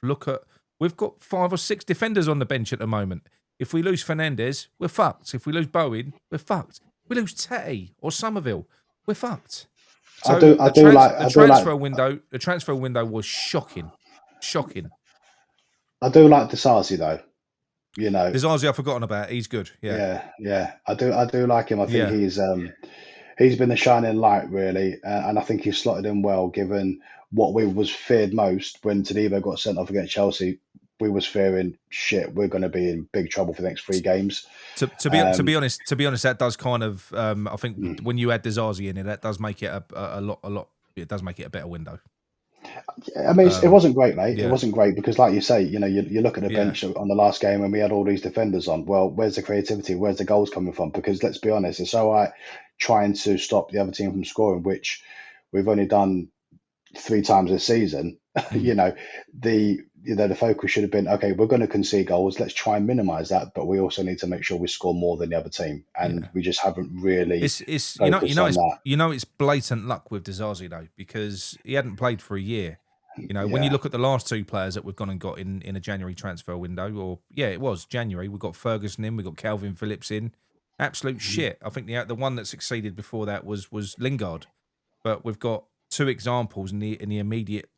We've got 5 or 6 defenders on the bench at the moment. If we lose Fernandez, we're fucked. If we lose Bowen, we're fucked. If we lose Tatty or Somerville, we're fucked. I So do I do like I do like the transfer window was shocking, shocking. I do like Disasi though. You know, Dizazi, I've forgotten about. He's good. Yeah, yeah, yeah. I do like him. I think yeah. he's been the shining light really, and I think he's slotted in well given what we was feared most when Tadibo got sent off against Chelsea. We was fearing shit. We're going to be in big trouble for the next 3 games. To be Um, honest, that does kind of I think mm. when you add Dizazi in it, that does make it a lot. It does make it a better window. I mean, it Um, wasn't great, mate. It yeah, wasn't great because, like you say, you look at the yeah, bench on the last game and we had all these defenders on. Well, where's the creativity? Where's the goals coming from? Because let's be honest, it's all right trying to stop the other team from scoring, which we've only done 3 times this season. mm, you know, the focus should have been okay. We're going to concede goals. Let's try and minimise that, but we also need to make sure we score more than the other team, and yeah. we just haven't really It's focused on that. it's blatant luck with Dizazi though because he hadn't played for a year. When you Yeah. look at the last 2 players that we've gone and got in a January transfer window, or yeah, it was January. We got Ferguson in, we got Calvin Phillips in. Absolute Mhm. shit. I think the one that succeeded before that was Lingard. But we've got 2 examples in the immediate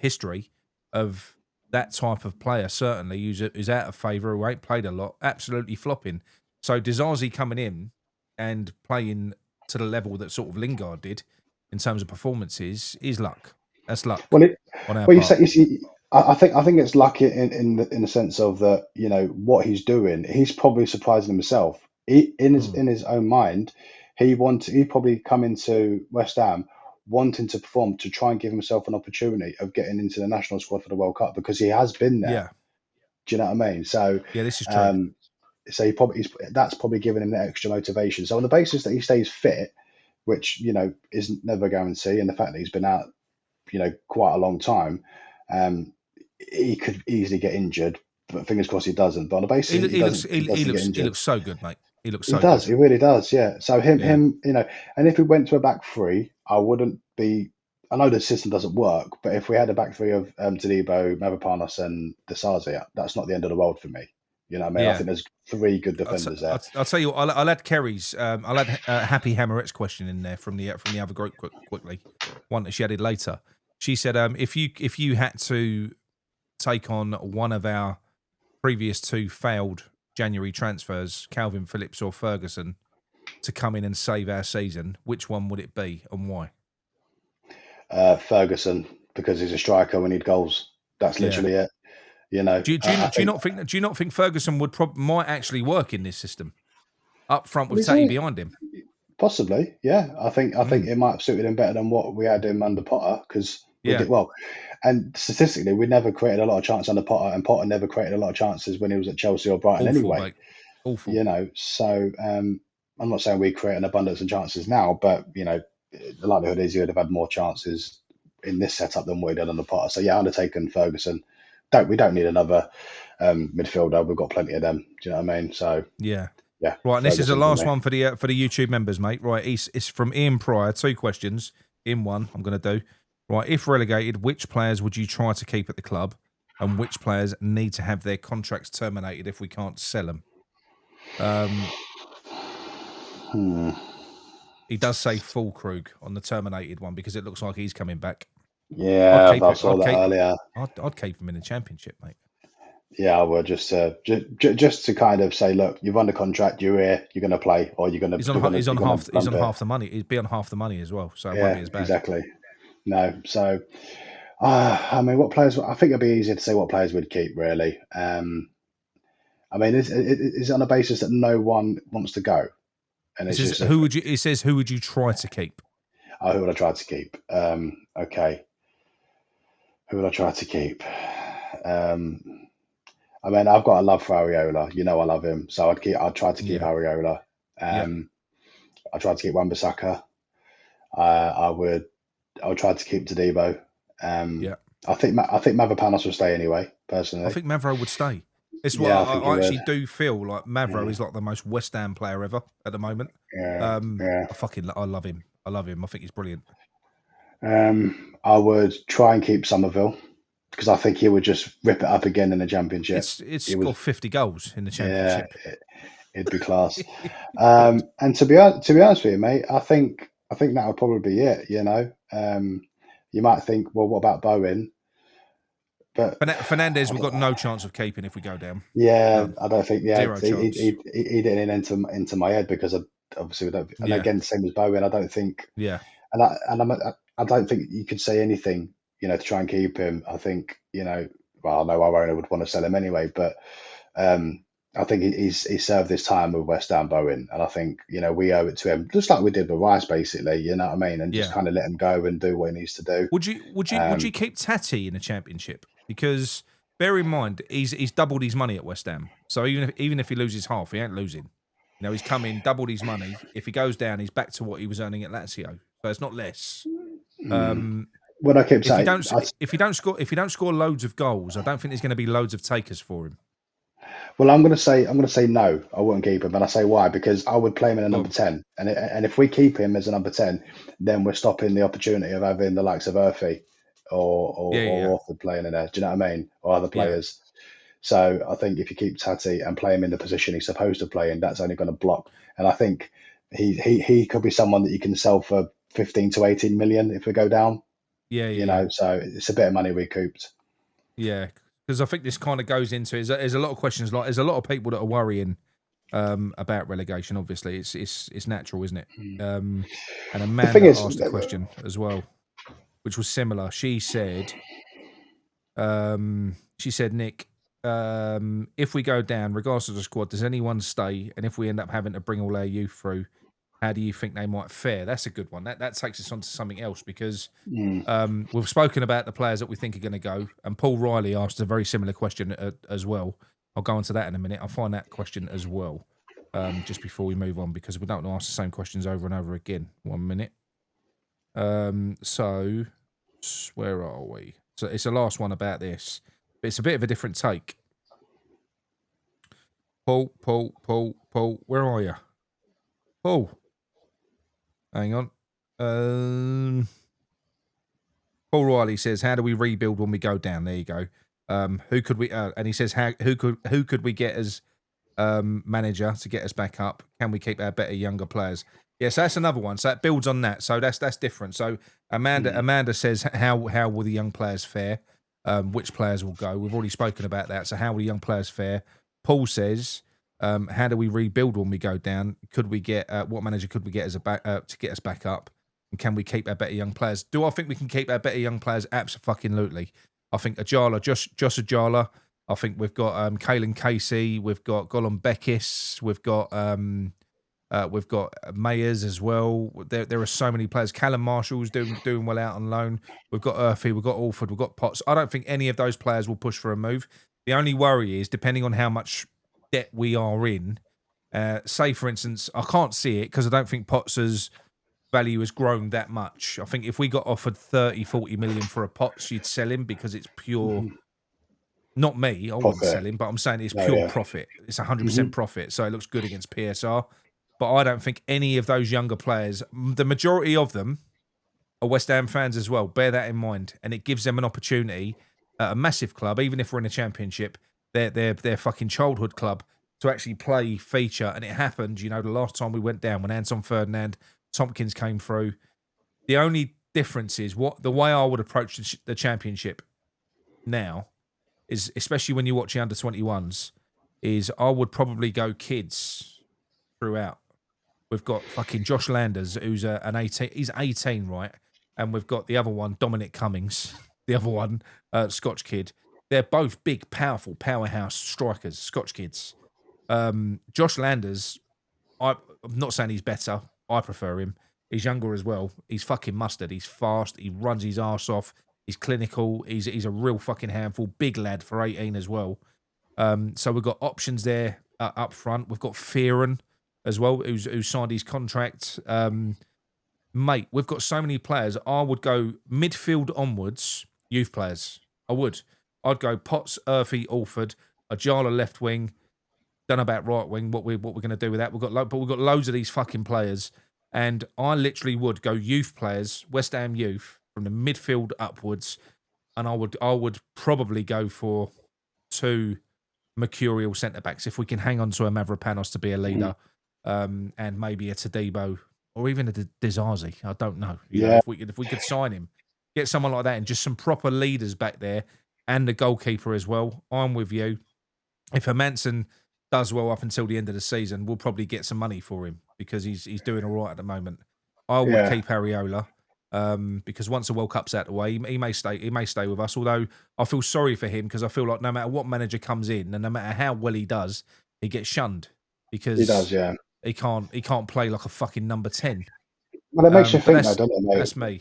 history of that type of player. Certainly, who's out of favour, who ain't played a lot, absolutely flopping. So Dizazi coming in and playing to the level that sort of Lingard did in terms of performances is luck. That's luck Well, it, on our well, part. you see, I think it's lucky in the sense of that what he's doing. He's probably surprising himself. In his Mm. in his own mind, he probably come into West Ham wanting to perform to try and give himself an opportunity of getting into the national squad for the World Cup because he has been there. Yeah, Do you know what I mean? So, yeah, this is true. um, that's probably given him the extra motivation. So on the basis that he stays fit, which is never a guarantee, and the fact that he's been out quite a long time, um, he could easily get injured. But fingers crossed he doesn't. But on the basis that he doesn't, he doesn't get He injured. looks so good, mate. He looks He so does. good. He really does. Yeah. So him, Yeah. and if we went to a back three, I wouldn't be. I know the system doesn't work, but if we had a back three of Tadibo, Mavropanos, and Desarzi, that's not the end of the world for me. You know what I mean? I Yeah. think there's 3 good defenders there. I'll tell you, I'll add Kerry's. I'll add Happy Hammeret's question in there from the other group quickly. One that she added later. She said, if you had to take on one of our previous 2 failed January transfers, Calvin Phillips or Ferguson, to come in and save our season, which one would it be and why? Ferguson, because he's a striker, we need goals. That's Yeah. literally it. You know, Do you not think Ferguson might actually work in this system up front with Tatty behind him? Possibly, yeah. I think it might have suited him better than what we had him under Potter because we Yeah. did well. And statistically, we never created a lot of chances under Potter, and Potter never created a lot of chances when he was at Chelsea or Brighton Awful, anyway. mate. Awful. You know, so I'm not saying we create an abundance of chances now, but you know, the likelihood is he would have had more chances in this setup than what he did under Potter. So yeah, undertaken Ferguson. We don't need another midfielder. We've got plenty of them. Do you know what I mean? So yeah. Yeah. Right, and this is the Ferguson last for me. one for the YouTube members, mate. Right, it's from Ian Pryor. 2 questions in one. I'm going to do. Right, if relegated, which players would you try to keep at the club, and which players need to have their contracts terminated if we can't sell them? He does say Fulkrug on the terminated one because it looks like he's coming back. Yeah, I saw that earlier. I'd keep him in the Championship, mate. Yeah, I would just to kind of say, look, you've under contract, you're here, you're going to play, or you're going to. He's on half the money. He'd be on half the money as well, so it won't be as bad. Exactly. No, so I mean, what players? I think it'd be easier to say what players we'd keep, really. I mean, is it on a basis that no one wants to go? And it's just who would you? It says who would you try to keep? Oh, who would I try to keep? Okay, who would I try to keep? I mean, I've got a love for Areola. You know, I love him, so I'd try to keep Areola. I'd try to keep Wan-Bissaka. I would try to keep Tadibo. I think Mavropanos will stay anyway. Personally, I think Mavro would stay. It's what I actually do feel like. Mavro is like the most West Ham player ever at the moment. I love him. I love him. I think he's brilliant. I would try and keep Somerville because I think he would just rip it up again in the Championship. It's scored 50 goals in the Championship. Yeah, it'd be class. And to be honest with you, mate, I think that would probably be it. You know, you might think, well, what about Bowen? But Fernandez, we've got no chance of keeping if we go down. Yeah, I don't think. Yeah, Zero chance. He didn't into my head because obviously we don't. And again, same as Bowen, I don't think. Yeah. I don't think you could say anything, you know, to try and keep him. I think, you know, well, I know our owner would want to sell him anyway, but I think he's served his time with West Ham, Bowen, and I think, you know, we owe it to him, just like we did with Rice, basically. You know what I mean? And just kind of let him go and do what he needs to do. Would you keep Tatty in the Championship? Because bear in mind, he's doubled his money at West Ham, so even if he loses half, he ain't losing. You know, he's come in, doubled his money. If he goes down, he's back to what he was earning at Lazio, so it's not less. What I keep saying, if you don't score loads of goals, I don't think there's going to be loads of takers for him. Well, I'm going to say no. I wouldn't keep him, and I say why, because I would play him in a number 10, and if we keep him as a number 10, then we're stopping the opportunity of having the likes of Urfi or Orford playing in there. Do you know what I mean? Or other players. So I think if you keep Tati and play him in the position he's supposed to play in, that's only going to block. And I think he could be someone that you can sell for 15 to 18 million if we go down. You know, so it's a bit of money recouped. Yeah, because I think this kind of goes into there's a lot of questions, like there's a lot of people that are worrying about relegation. Obviously, it's natural, isn't it? And Amanda asked a question as well, which was similar. She said, Nick, if we go down, regardless of the squad, does anyone stay? And if we end up having to bring all our youth through, how do you think they might fare? That's a good one. That takes us on to something else because we've spoken about the players that we think are going to go, and Paul Riley asked a very similar question as well. I'll go on to that in a minute. I'll find that question as well just before we move on because we don't want to ask the same questions over and over again. 1 minute. So where are we? So it's the last one about this, but it's a bit of a different take. Paul, where are you? Paul. Hang on. Paul Riley says, how do we rebuild when we go down? There you go. Who could we? And he says, who could we get as manager to get us back up? Can we keep our better younger players? Yeah, so that's another one. So that builds on that. So that's different. So Amanda says, how will the young players fare? Which players will go? We've already spoken about that. So how will the young players fare? Paul says, how do we rebuild when we go down? Could we get what manager could we get as a back to get us back up? And can we keep our better young players? Do I think we can keep our better young players? Absolutely. I think Ajala, Josh Ajala. I think we've got Kalen Casey, we've got Gollum Beckis, we've got Mayers as well. There are so many players. Callum Marshall's doing well out on loan. We've got Urfi, we've got Alford, we've got Potts. I don't think any of those players will push for a move. The only worry is depending on how much debt we are in. Say for instance, I can't see it because I don't think Potts's value has grown that much. I think if we got offered 30, 40 million for a Potts, you'd sell him because it's pure. Not me, I wouldn't Profit. sell him, but I'm saying it's No, pure yeah. profit. It's 100% profit, so it looks good against PSR. But I don't think any of those younger players, the majority of them, are West Ham fans as well. Bear that in mind, and it gives them an opportunity at a massive club, even if we're in a championship, their fucking childhood club, to actually play, feature. And it happened, the last time we went down when Anton Ferdinand, Tompkins came through. The only difference is the way I would approach the championship now is, especially when you watch the under-21s, is I would probably go kids throughout. We've got fucking Josh Landers, who's an 18. He's 18, right? And we've got the other one, Dominic Cummings, the other one, Scotch kid. They're both big, powerful, powerhouse strikers, Scotch kids. Josh Landers, I'm not saying he's better. I prefer him. He's younger as well. He's fucking mustard. He's fast. He runs his arse off. He's clinical. He's a real fucking handful. Big lad for 18 as well. So we've got options there up front. We've got Fearon as well, who's signed his contract. Mate, we've got so many players. I would go midfield onwards, youth players. I would. I'd go Potts, Urfi, Alford, Ajala left wing. Don't know about right wing. What we're going to do with that? We've got loads of these fucking players, and I literally would go youth players, West Ham youth from the midfield upwards, and I would probably go for 2 mercurial centre backs if we can hang on to a Mavropanos to be a leader, and maybe a Tadibo or even a Dizazi. I don't know. If we could sign him, get someone like that, and just some proper leaders back there, and the goalkeeper as well. I'm with you. If Hermansen does well up until the end of the season, we'll probably get some money for him because he's doing all right at the moment. I would keep Areola because once the World Cup's out of the way, he may stay with us. Although I feel sorry for him because I feel like no matter what manager comes in and no matter how well he does, he gets shunned because He does, yeah. he can't play like a fucking number 10. Well, it makes you think, though, That's, doesn't it, mate? that's me.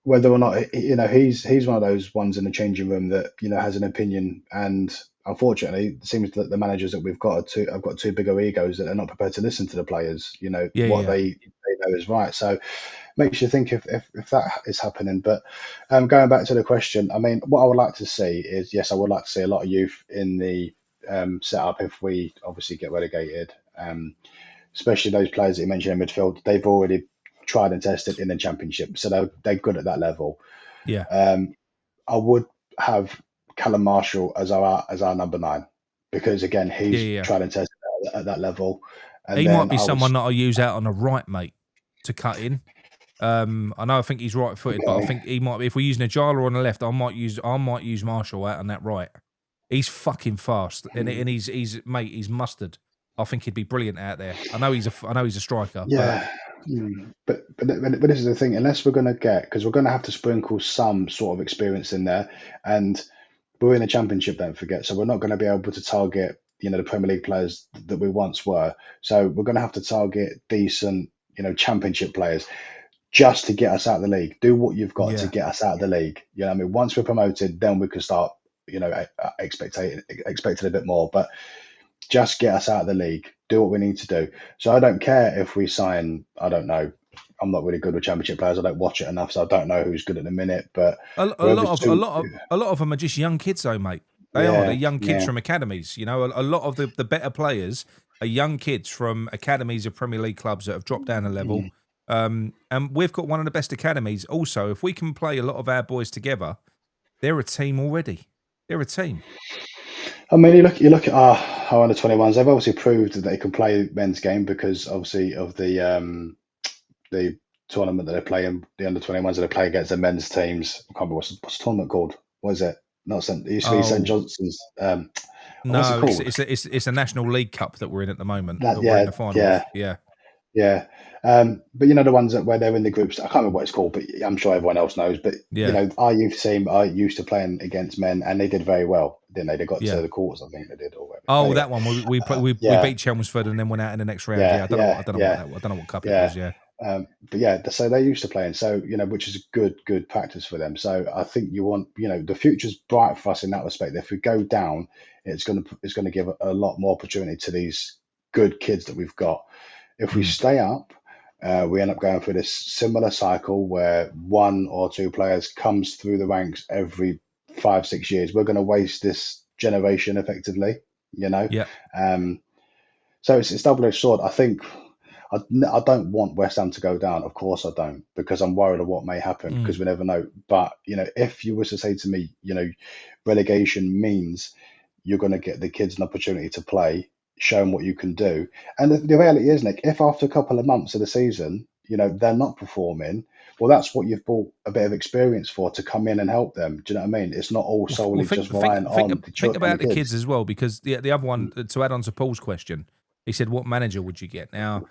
Whether or not he's one of those ones in the changing room that has an opinion, and unfortunately, it seems that the managers that we've got have got too big of egos that are not prepared to listen to the players. What they know is right. So, makes you think if that is happening. But going back to the question, I mean, what I would like to see is, yes, I would like to see a lot of youth in the setup if we obviously get relegated. Especially those players that you mentioned in midfield, they've already tried and tested in the championship, so they're good at that level. Yeah. I would have Callum Marshall as our number 9 because again he's tried and tested at that level. And he might be someone that I use out on the right, mate, to cut in. I know I think he's right-footed, but I think he might be. If we're using a Jala on the left, I might use Marshall out on that right. He's fucking fast, and he's mustard. I think he'd be brilliant out there. I know he's a striker. Yeah. But this is the thing. Unless we're going to because we're going to have to sprinkle some sort of experience in there, and we're in the championship. Don't forget. So we're not going to be able to target the Premier League players that we once were. So we're going to have to target decent championship players just to get us out of the league. Do what you've got to get us out of the league. I mean, once we're promoted, then we can start expecting a bit more. But just get us out of the league. Do what we need to do. So I don't care if we sign, I don't know. I'm not really good with championship players. I don't watch it enough, so I don't know who's good at the minute. But a lot of them are just young kids, though, mate. They're young kids from academies. A lot of the better players are young kids from academies of Premier League clubs that have dropped down a level. And we've got one of the best academies. Also, if we can play a lot of our boys together, they're a team already. They're a team. I mean, you look at our under 21s. They've obviously proved that they can play men's game because obviously of the tournament that they play in, the under 21s that they play against the men's teams. I can't remember what's the tournament called. What is it? Not St. It used to be St. Oh Johnston's. What's it no, called? it's a National League Cup that we're in at the moment. That That we're in yeah, the final yeah, of. Yeah, yeah. But the ones where they're in the groups. I can't remember what it's called, but I'm sure everyone else knows. But yeah, our youth team are used to playing against men, and they did very well, didn't they? They got to yeah. the quarters, I think they did, or whatever. But Oh, anyway, that one we yeah, beat Chelmsford and then went out in the next round. yeah, Yeah, yeah, yeah. I don't know what cup it Yeah. was. Yeah, But yeah, so they're used to playing. So, which is good practice for them. So I think you want, the future's bright for us in that respect. If we go down, it's gonna give a lot more opportunity to these good kids that we've got. If we mm. stay up, we end up going through this similar cycle where one or two players comes through the ranks every 5, 6 years. We're going to waste this generation effectively, you know. Yeah, Um, so it's double-edged sword. I think I don't want West Ham to go down. Of course, I don't, because I'm worried of what may happen mm. because we never know. But if you was to say to me, relegation means you're going to get the kids an opportunity to play, show them what you can do. And the reality is, Nick, if after a couple of months of the season, they're not performing, well, that's what you've bought a bit of experience for, to come in and help them. Do you know what I mean? It's not all Well, solely just relying on think on the about the kids kids. as well, because the other one, to add on to Paul's question, he said, "What manager would you get?" Now,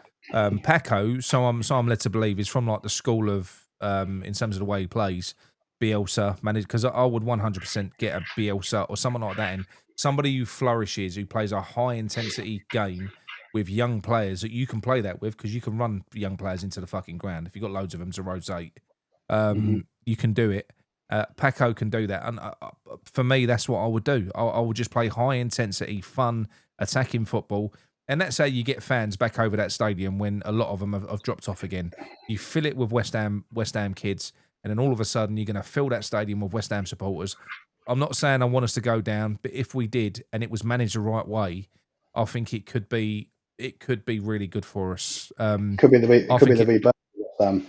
Paco, so I'm led to believe, is from like the school of, in terms of the way he plays, Bielsa managed, because I would 100% get a Bielsa or someone like that, and somebody who flourishes, who plays a high intensity game with young players that you can play that with, because you can run young players into the fucking ground if you've got loads of them to rotate. Hmm. You can do it. Paco can do that, and for me, that's what I would do. I would just play high intensity, fun, attacking football, and that's how you get fans back over that stadium when a lot of them have dropped off again. You fill it with West Ham kids, and then all of a sudden you're going to fill that stadium with West Ham supporters. I'm not saying I want us to go down, but if we did and it was managed the right way, I think it could be really good for us. Could be the I could be think the it rebirth.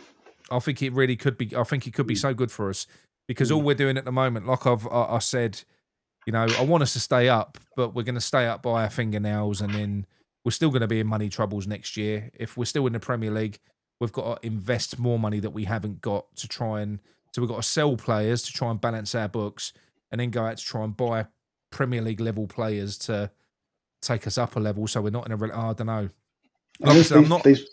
I think it really could be. I think it could be so good for us, because all Mm. we're doing at the moment, like I said, I want us to stay up, but we're going to stay up by our fingernails, and then we're still going to be in money troubles next year. If we're still in the Premier League, we've got to invest more money that we haven't got to try and. So we've got to sell players to try and balance our books, and then go out to try and buy Premier League level players to take us up a level. So we're not in a. I don't know. And Like I these said, I'm these not. these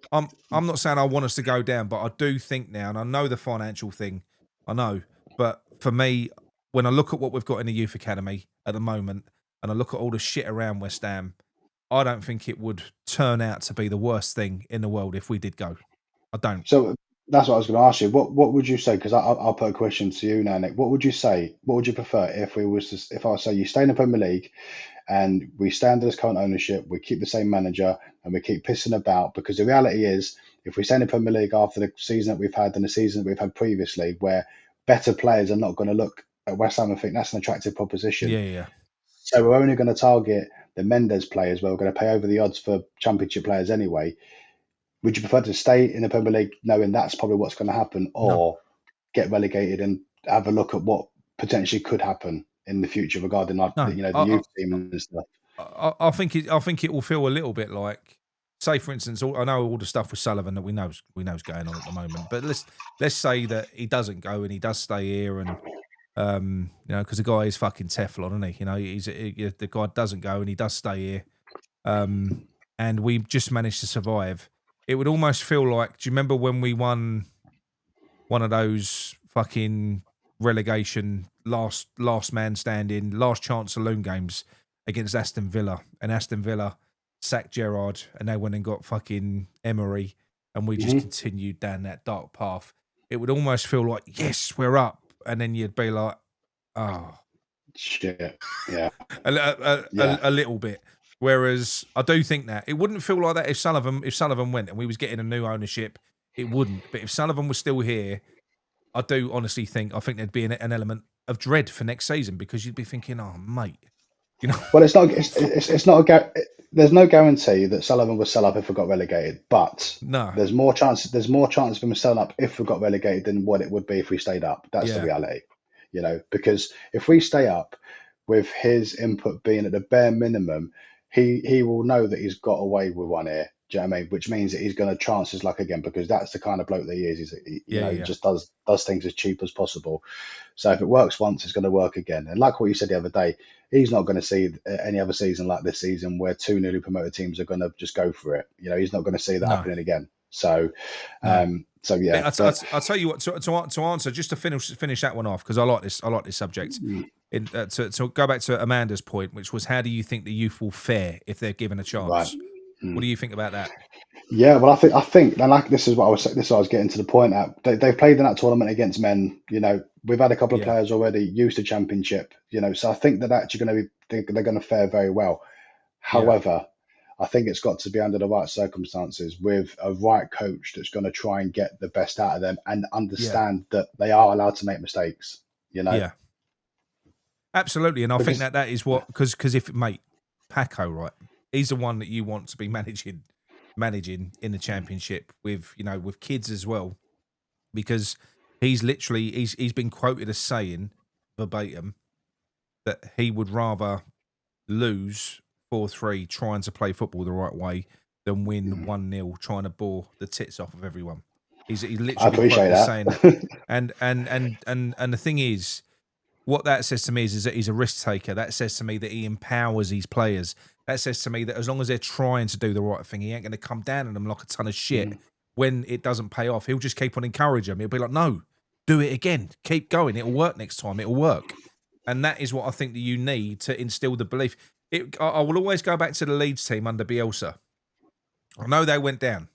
I'm not saying I want us to go down, but I do think now, and I know the financial thing, I know. But for me, when I look at what we've got in the youth academy at the moment, and I look at all the shit around West Ham, I don't think it would turn out to be the worst thing in the world if we did go. I don't. So that's what I was going to ask you. What would you say? Because I'll put a question to you now, Nick. What would you say? What would you prefer if I say you stay in the Premier League and we stay under this current ownership, we keep the same manager and we keep pissing about? Because the reality is, if we stay in the Premier League after the season that we've had and the season that we've had previously, where better players are not going to look at West Ham and think that's an attractive proposition. Yeah, yeah. So we're only going to target the Mendes players, where we're going to pay over the odds for Championship players anyway. Would you prefer to stay in the Premier League knowing that's probably what's going to happen, No, or get relegated and have a look at what potentially could happen in the future regarding like no. the youth team and stuff? I think it. I think it will feel a little bit like, say, for instance, I know all the stuff with Sullivan that we know's going on at the moment, but let's say that he doesn't go and he does stay here, and because the guy is fucking Teflon, isn't he? The guy doesn't go and he does stay here, and we just managed to survive. It would almost feel like, do you remember when we won one of those fucking relegation last man standing, last chance saloon games against Aston Villa, and Aston Villa sacked Gerrard, and they went and got fucking Emery, and we just Hmm. continued down that dark path. It would almost feel like, yes, we're up, and then you'd be like, oh, Shit. Yeah. a Yeah. little bit. Whereas I do think that it wouldn't feel like that if Sullivan went and we was getting a new ownership. It wouldn't. But if Sullivan was still here, I do honestly I think there'd be an element of dread for next season, because you'd be thinking, oh mate, you know, Well, it's not. It's not there's no guarantee that Sullivan will sell up if we got relegated, but no, there's more chance. There's more chance of him selling up if we got relegated than what it would be if we stayed up. That's the yeah, reality, because if we stay up, with his input being at the bare minimum, he will know that he's got away with one here. Do you know what I mean? Which means that he's going to chance his luck again, because that's the kind of bloke that he is. He Yeah. just does things as cheap as possible. So if it works once, it's going to work again. And like what you said the other day, he's not going to see any other season like this season where two newly promoted teams are going to just go for it. He's not going to see that No. happening again. So, No. yeah. I'll tell you what. To answer, just to finish that one off, because I like this subject. To go back to Amanda's point, which was, how do you think the youth will fare if they're given a chance? Right. What do you think about that? Yeah, well, I think, and like this is what I was getting to the point at. They've played in that tournament against men. We've had a couple of players already used to championship. So I think that actually going to be they're going to fare very well. However, I think it's got to be under the right circumstances with a right coach that's going to try and get the best out of them and understand that they are allowed to make mistakes. Yeah, absolutely. And I think that is what, because if Paco, right, he's the one that you want to be managing in the championship with kids as well, because he's been quoted as saying verbatim that he would rather lose 4-3 trying to play football the right way than win 1-0 trying to bore the tits off of everyone. He's literally been quoted as saying that. And the thing is, what that says to me is that he's a risk taker. That says to me that he empowers these players. That says to me that as long as they're trying to do the right thing, he ain't going to come down on them like a ton of shit when it doesn't pay off. He'll just keep on encouraging them. He'll be like, no, do it again. Keep going. It'll work next time. It'll work. And that is what I think that you need to instill the belief. I will always go back to the Leeds team under Bielsa. I know they went down,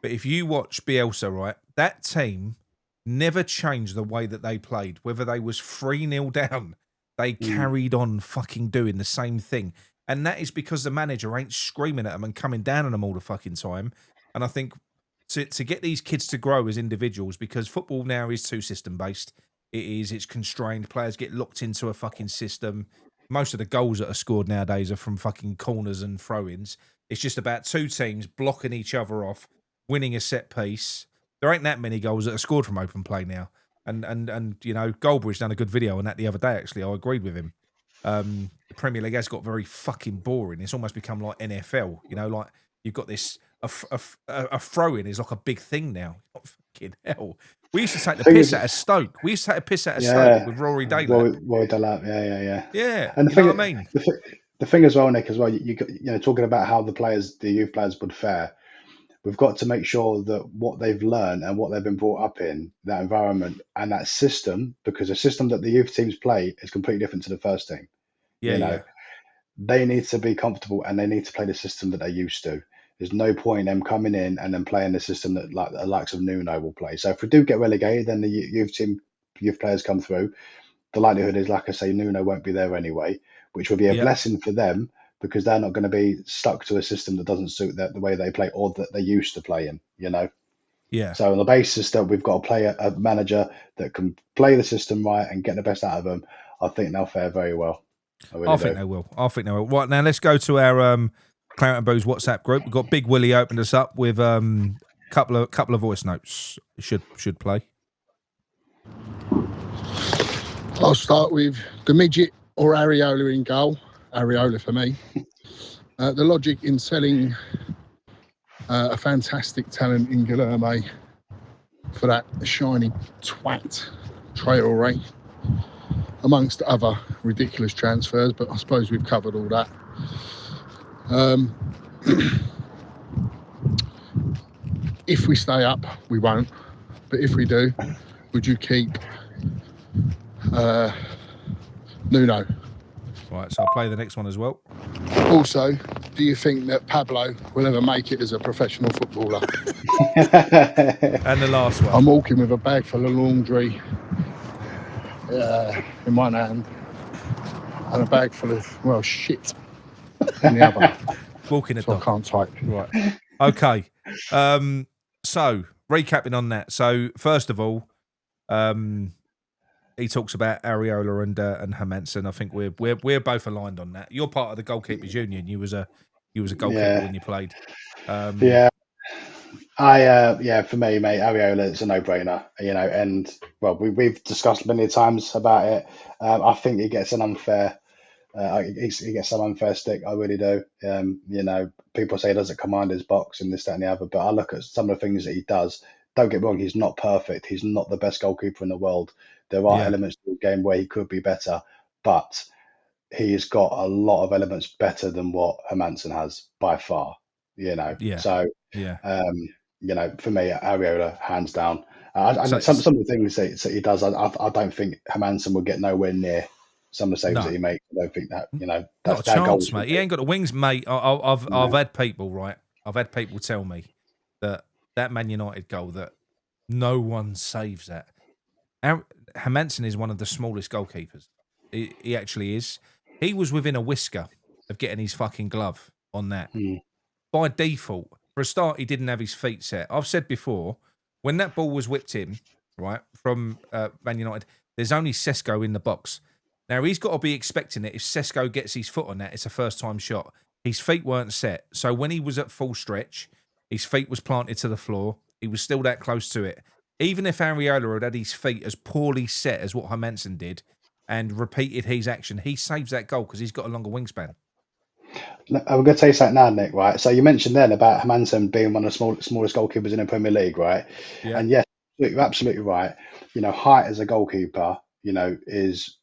but if you watch Bielsa, right, that team never changed the way that they played. Whether they was 3-0 down, they carried on fucking doing the same thing. And that is because the manager ain't screaming at them and coming down on them all the fucking time. And I think to get these kids to grow as individuals, because football now is too system-based. It's constrained. Players get locked into a fucking system. Most of the goals that are scored nowadays are from fucking corners and throw-ins. It's just about two teams blocking each other off, winning a set piece. There ain't that many goals that are scored from open play now. And Goldbridge done a good video on that the other day, actually. I agreed with him. The Premier League has got very fucking boring. It's almost become like NFL. Like you've got this, a throw-in is like a big thing now. Oh, fucking hell. We used to take the piss out of Stoke. We used to take a piss out of Stoke with Rory Delap. Rory Delap, yeah. Yeah, and know what I mean? The thing as well, Nick, as well, talking about how the youth players would fare, we've got to make sure that what they've learned and what they've been brought up in, that environment and that system, because the system that the youth teams play is completely different to the first team. Yeah. They need to be comfortable and they need to play the system that they're used to. There's no point in them coming in and then playing the system that like the likes of Nuno will play. So if we do get relegated, then the youth players come through. The likelihood is, like I say, Nuno won't be there anyway, which will be a blessing for them because they're not going to be stuck to a system that doesn't suit the way they play or that they're used to playing. Yeah. So on the basis that we've got to play a manager that can play the system right and get the best out of them, I think they'll fare very well. I think they will. Right, now let's go to our Claret and Booze WhatsApp group. We've got Big Willie opened us up with couple of voice notes. Should play. I'll start with the midget or Areola in goal. Areola for me. The logic in selling a fantastic talent in Guilherme for that shiny twat Traoré, amongst other ridiculous transfers, but I suppose we've covered all that. If we stay up, we won't. But if we do, would you keep Nuno? Right, so I'll play the next one as well. Also, do you think that Pablo will ever make it as a professional footballer? And the last one. I'm walking with a bag full of laundry in one hand and a bag full of, shit in the other. Walking a dog. I can't type. Right. Okay. So, recapping on that. So, first of all, he talks about Areola and Hermansen. I think we're both aligned on that. You're part of the Goalkeepers Union. You was a goalkeeper when you played. For me, mate, Areola is a no-brainer. And well, we've discussed many times about it. I think he gets an unfair He gets some unfair stick. I really do. You know, people say he doesn't command his box and this, that, and the other. But I look at some of the things that he does. Don't get me wrong, he's not perfect. He's not the best goalkeeper in the world. There are elements to the game where he could be better, but he's got a lot of elements better than what Hermansen has by far. You know, so you know, for me, Areola hands down. And some of the things that he does, I don't think Hermansen will get nowhere near some of the saves that he makes. I don't think that, you know, that's not a chance, mate. He ain't got the wings, mate. I've had people, right? I've had people tell me that Man United goal, that no one saves that. Hermansen is one of the smallest goalkeepers. He actually is. He was within a whisker of getting his fucking glove on that. By default, for a start, he didn't have his feet set. I've said before, when that ball was whipped in, right, from Man United, there's only Sesko in the box. Now, he's got to be expecting it. If Sesko gets his foot on that, it's a first-time shot. His feet weren't set. So when he was at full stretch, his feet was planted to the floor. He was still that close to it. Even if Areola had his feet as poorly set as what Hermansen did and repeated his action, he saves that goal because he's got a longer wingspan. I'm going to tell you something now, Nick, right? So you mentioned then about Hermansen being one of the smallest goalkeepers in the Premier League, right? Yeah. And yes, you're absolutely right. You know, height as a goalkeeper, you know, is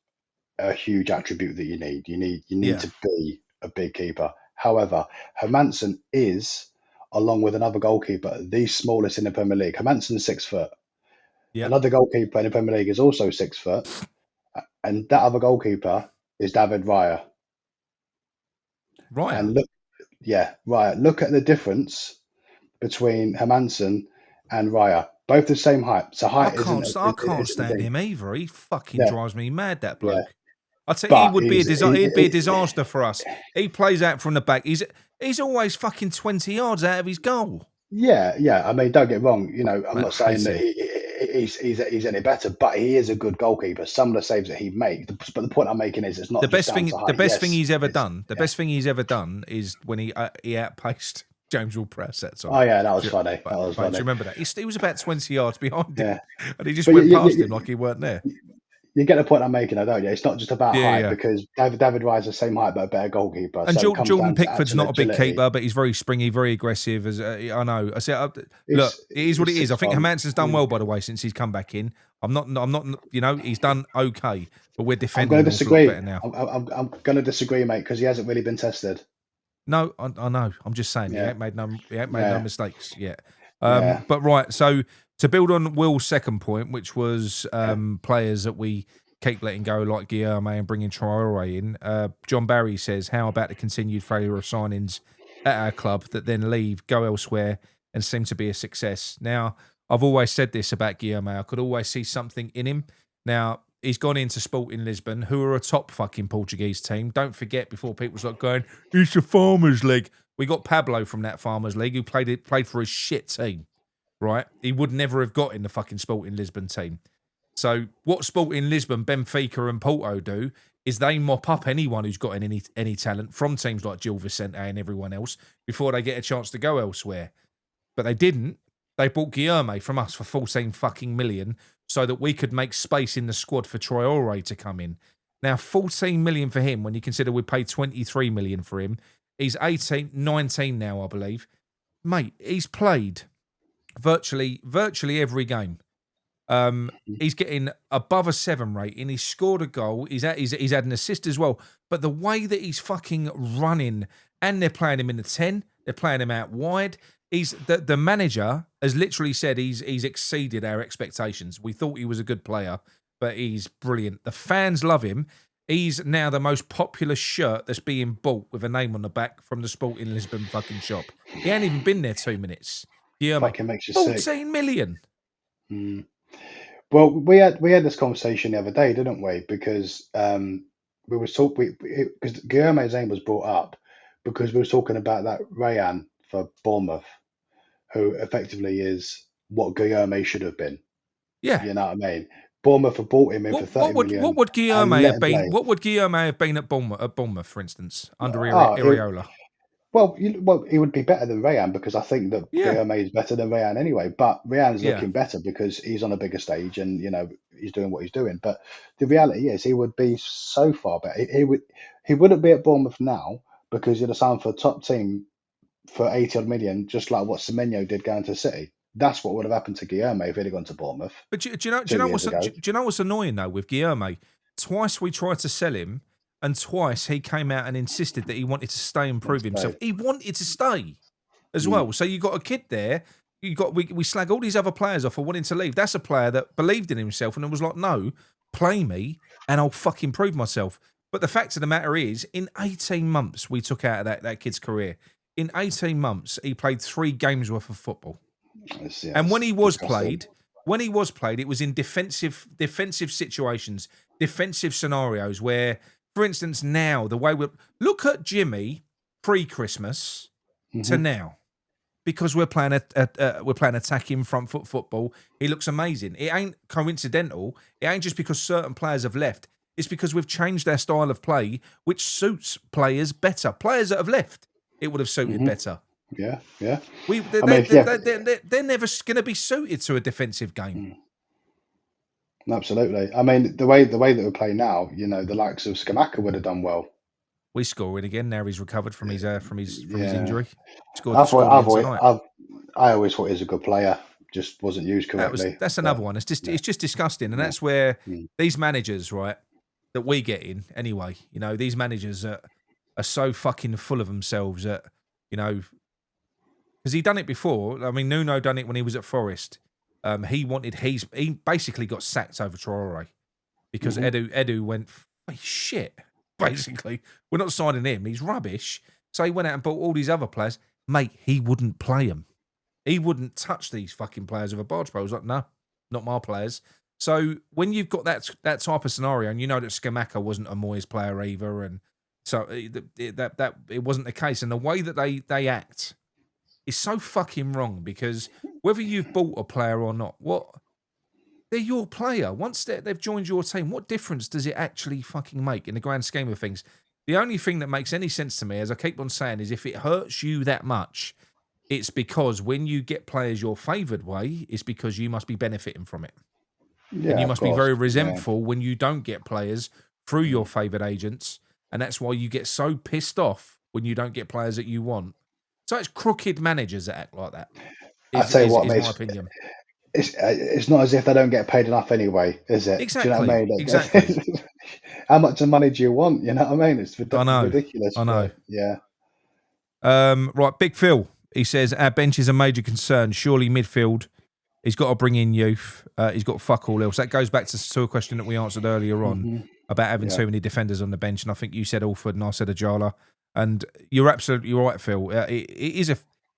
a huge attribute that you need. You need to be a big keeper. However, Hermansen is, along with another goalkeeper, the smallest in the Premier League. Hermansen's 6 foot. Yep. Another goalkeeper in the Premier League is also 6 foot, and that other goalkeeper is David Raya. Raya. And Raya. Look at the difference between Hermansen and Raya. Both the same height. So height isn't. I can't stand him either. He fucking drives me mad, that bloke. Yeah. I'd say he would be he'd be a disaster for us. He plays out from the back. He's always fucking 20 yards out of his goal. Yeah. I mean, don't get me wrong. You know, I'm not saying that he's any better, but he is a good goalkeeper. Some of the saves that he makes, but the point I'm making is it's not the best thing. The best thing he's ever done. The best thing he's ever done is when he outpaced James Ward-Prowse. Oh yeah, that was funny. That was funny. Do you remember that? He was about 20 yards behind him, and he just went past him like he weren't there. You get the point I'm making, though, don't you? It's not just about height, because David Raya's the same height but a better goalkeeper. And so Jordan Pickford's not a big keeper, but he's very springy, very aggressive. As I know, I said, look, it is what it is. I think Hermansen's done well, by the way, since he's come back in. I'm not. You know, he's done okay, but we're defending him a lot better now. I'm going to disagree, mate, because he hasn't really been tested. No, I know. I'm just saying he ain't made no mistakes yet. But right, so to build on Will's second point, which was players that we keep letting go, like Guillaume and bringing Traore in, John Barry says, how about the continued failure of signings at our club that then leave, go elsewhere, and seem to be a success? Now, I've always said this about Guillaume. I could always see something in him. Now, he's gone into Sporting Lisbon, who are a top fucking Portuguese team. Don't forget, before people start going, it's a Farmers League. We got Pablo from that Farmers League who played for a shit team, right? He would never have got in the fucking Sporting Lisbon team. So what Sporting Lisbon, Benfica and Porto do is they mop up anyone who's got any talent from teams like Gil Vicente and everyone else before they get a chance to go elsewhere. But they didn't. They bought Guillaume from us for 14 fucking million so that we could make space in the squad for Traore to come in. Now, 14 million for him, when you consider we paid 23 million for him. He's 19 now, I believe. Mate, he's played virtually every game. He's getting above a 7 rating. He's scored a goal. He's had an assist as well. But the way that he's fucking running, and they're playing him in the 10, they're playing him out wide. The manager has literally said he's exceeded our expectations. We thought he was a good player, but he's brilliant. The fans love him. He's now the most popular shirt that's being bought with a name on the back from the Sporting Lisbon fucking shop. He ain't even been there 2 minutes. Yeah, fucking makes you 14 sick. million. Well, we had this conversation the other day, didn't we? Because we was talking because Guillaume's name was brought up because we were talking about that Rayan for Bournemouth, who effectively is what Guillaume should have been. Yeah, you know what I mean. Bournemouth have bought him in for 30 million. What would Guillaume have been? What would Guillaume have been at Bournemouth, for instance, under Areola? Well, he would be better than Rayan because I think that Yeah, Guillaume is better than Rayan anyway. But Rayan's yeah. looking better because he's on a bigger stage and he's doing what he's doing. But the reality is, he would be so far better. He wouldn't be at Bournemouth now because he'd have signed for a top team for 80 odd million, just like what Semenyo did going to City. That's what would have happened to Guillaume if he'd have gone to Bournemouth But do you know 2 years ago. do you know what's annoying though with Guillaume? Twice we tried to sell him, and twice he came out and insisted that he wanted to stay and prove himself. Stay. He wanted to stay as Mm. well. So you got a kid there. We slag all these other players off for wanting to leave. That's a player that believed in himself and was like, no, play me and I'll fucking prove myself. But the fact of the matter is, in 18 months we took out of that kid's career. In 18 months, he played 3 games worth of football. And when he was played, it was in defensive situations, defensive scenarios where, for instance, now the way we look at Jimmy pre-Christmas to now, because we're playing attacking front foot football. He looks amazing. It ain't coincidental. It ain't just because certain players have left. It's because we've changed our style of play, which suits players better. Players that have left, it would have suited better. Yeah, yeah. They're never going to be suited to a defensive game. Absolutely. I mean, the way that we play now, the likes of Skamaka would have done well. We scoring again now. He's recovered from his injury. I always thought he was a good player, just wasn't used correctly. That's another one. It's just disgusting, and that's where these managers, right, that we get in anyway. These managers are so fucking full of themselves that because he done it before. I mean, Nuno done it when he was at Forest. He basically got sacked over Traore because Edu went, shit. Basically, we're not signing him. He's rubbish. So he went out and bought all these other players. Mate, he wouldn't play them. He wouldn't touch these fucking players with a barge pole. He was like, no, not my players. So when you've got that type of scenario, and you know that Skamaka wasn't a Moyes player either, and so that it wasn't the case, and the way that they act is so fucking wrong because whether you've bought a player or not, they're your player. Once they've joined your team, what difference does it actually fucking make in the grand scheme of things? The only thing that makes any sense to me, as I keep on saying, is if it hurts you that much, it's because when you get players your favoured way, it's because you must be benefiting from it. Yeah, and you must be very resentful when you don't get players through your favoured agents. And that's why you get so pissed off when you don't get players that you want. So it's crooked managers that act like that. I tell you what, is mate, my opinion. It's not as if they don't get paid enough anyway, is it? Exactly. Do you know what I mean? Exactly. How much money do you want? You know what I mean? It's ridiculous. I know. Yeah. Right, Big Phil. He says our bench is a major concern. Surely midfield. He's got to bring in youth. He's got fuck all else. That goes back to a question that we answered earlier on about having too many defenders on the bench. And I think you said Alford and I said Ajala. And you're absolutely right, Phil. It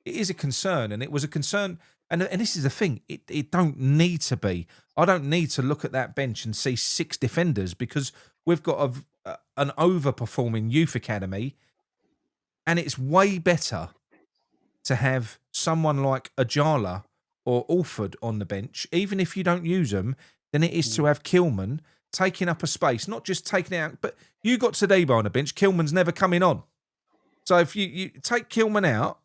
is a concern, and it was a concern. And this is the thing. It don't need to be. I don't need to look at that bench and see 6 defenders because we've got an overperforming youth academy, and it's way better to have someone like Ajala or Alford on the bench, even if you don't use them, than it is to have Kilman taking up a space, not just taking it out. But you got Tadebo on the bench. Kilman's never coming on. So if you take Kilman out,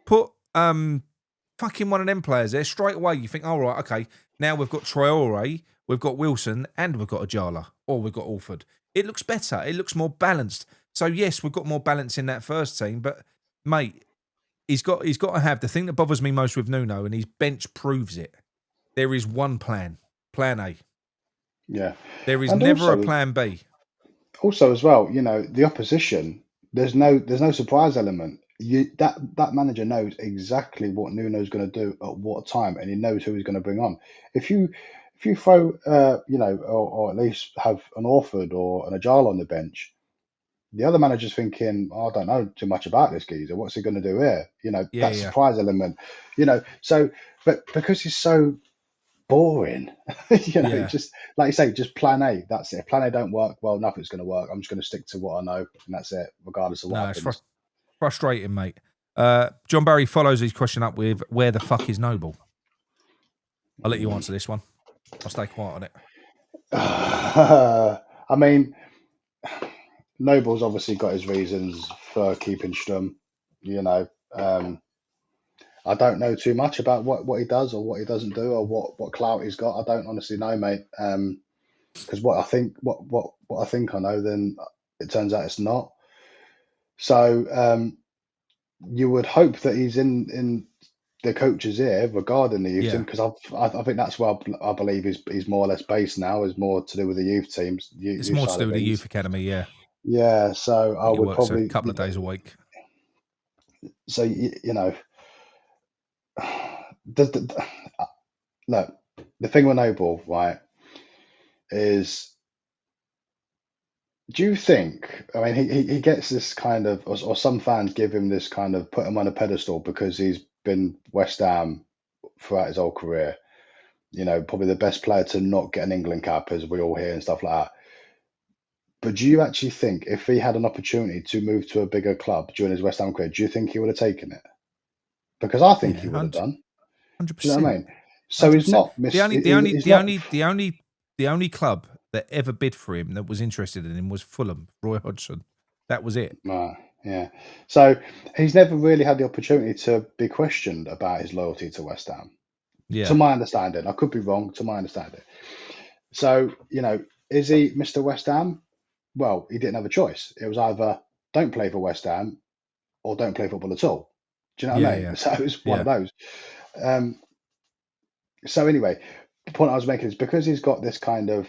put fucking one of them players there, straight away you think, all right, okay, now we've got Traore, we've got Wilson, and we've got Ajala, or we've got Alford. It looks better. It looks more balanced. So yes, we've got more balance in that first team, but mate, he's got to have the thing that bothers me most with Nuno, and his bench proves it. There is one plan A. Yeah. There is never a plan B. Also, as well, the opposition. There's no surprise element. That manager knows exactly what Nuno's going to do at what time, and he knows who he's going to bring on. If you throw, or at least have an Orford or an Ajala on the bench, the other manager's thinking, I don't know too much about this geezer. What's he going to do here? That surprise element. So, but because he's so boring, just like you say, just plan A. That's it. If plan A don't work, well, nothing's going to work. I'm just going to stick to what I know, and that's it, regardless of what happens. It's frustrating, mate. John Barry follows his question up with, where the fuck is Noble? I'll let you answer this one. I'll stay quiet on it. I mean, Noble's obviously got his reasons for keeping Strum. You know, I don't know too much about what he does or what he doesn't do or what clout he's got. I don't honestly know, mate. Because what I think I know, then it turns out it's not. So you would hope that he's in the coach's ear regarding the youth team, because I think that's where I believe he's more or less based now. Is more to do with the youth teams. It's more to do with the youth academy, yeah. Yeah, so I would probably a couple of days a week. So you know, look, the thing with Noble, right, is, do you think? I mean, he gets this kind of, or some fans give him this kind of, put him on a pedestal because he's been West Ham throughout his whole career. You know, probably the best player to not get an England cap, as we all hear and stuff like that. But do you actually think if he had an opportunity to move to a bigger club during his West Ham career, do you think he would have taken it? Because I think he would have done. 100%. Do you know what I mean? So he's not the only club that ever bid for him that was interested in him was Fulham, Roy Hodgson. That was it. Yeah. So he's never really had the opportunity to be questioned about his loyalty to West Ham. Yeah. To my understanding, I could be wrong. To my understanding, so you know, is he Mr. West Ham? Well, he didn't have a choice. It was either don't play for West Ham or don't play football at all. Do you know what I mean? Yeah. So it was one of those. So anyway, the point I was making is because he's got this kind of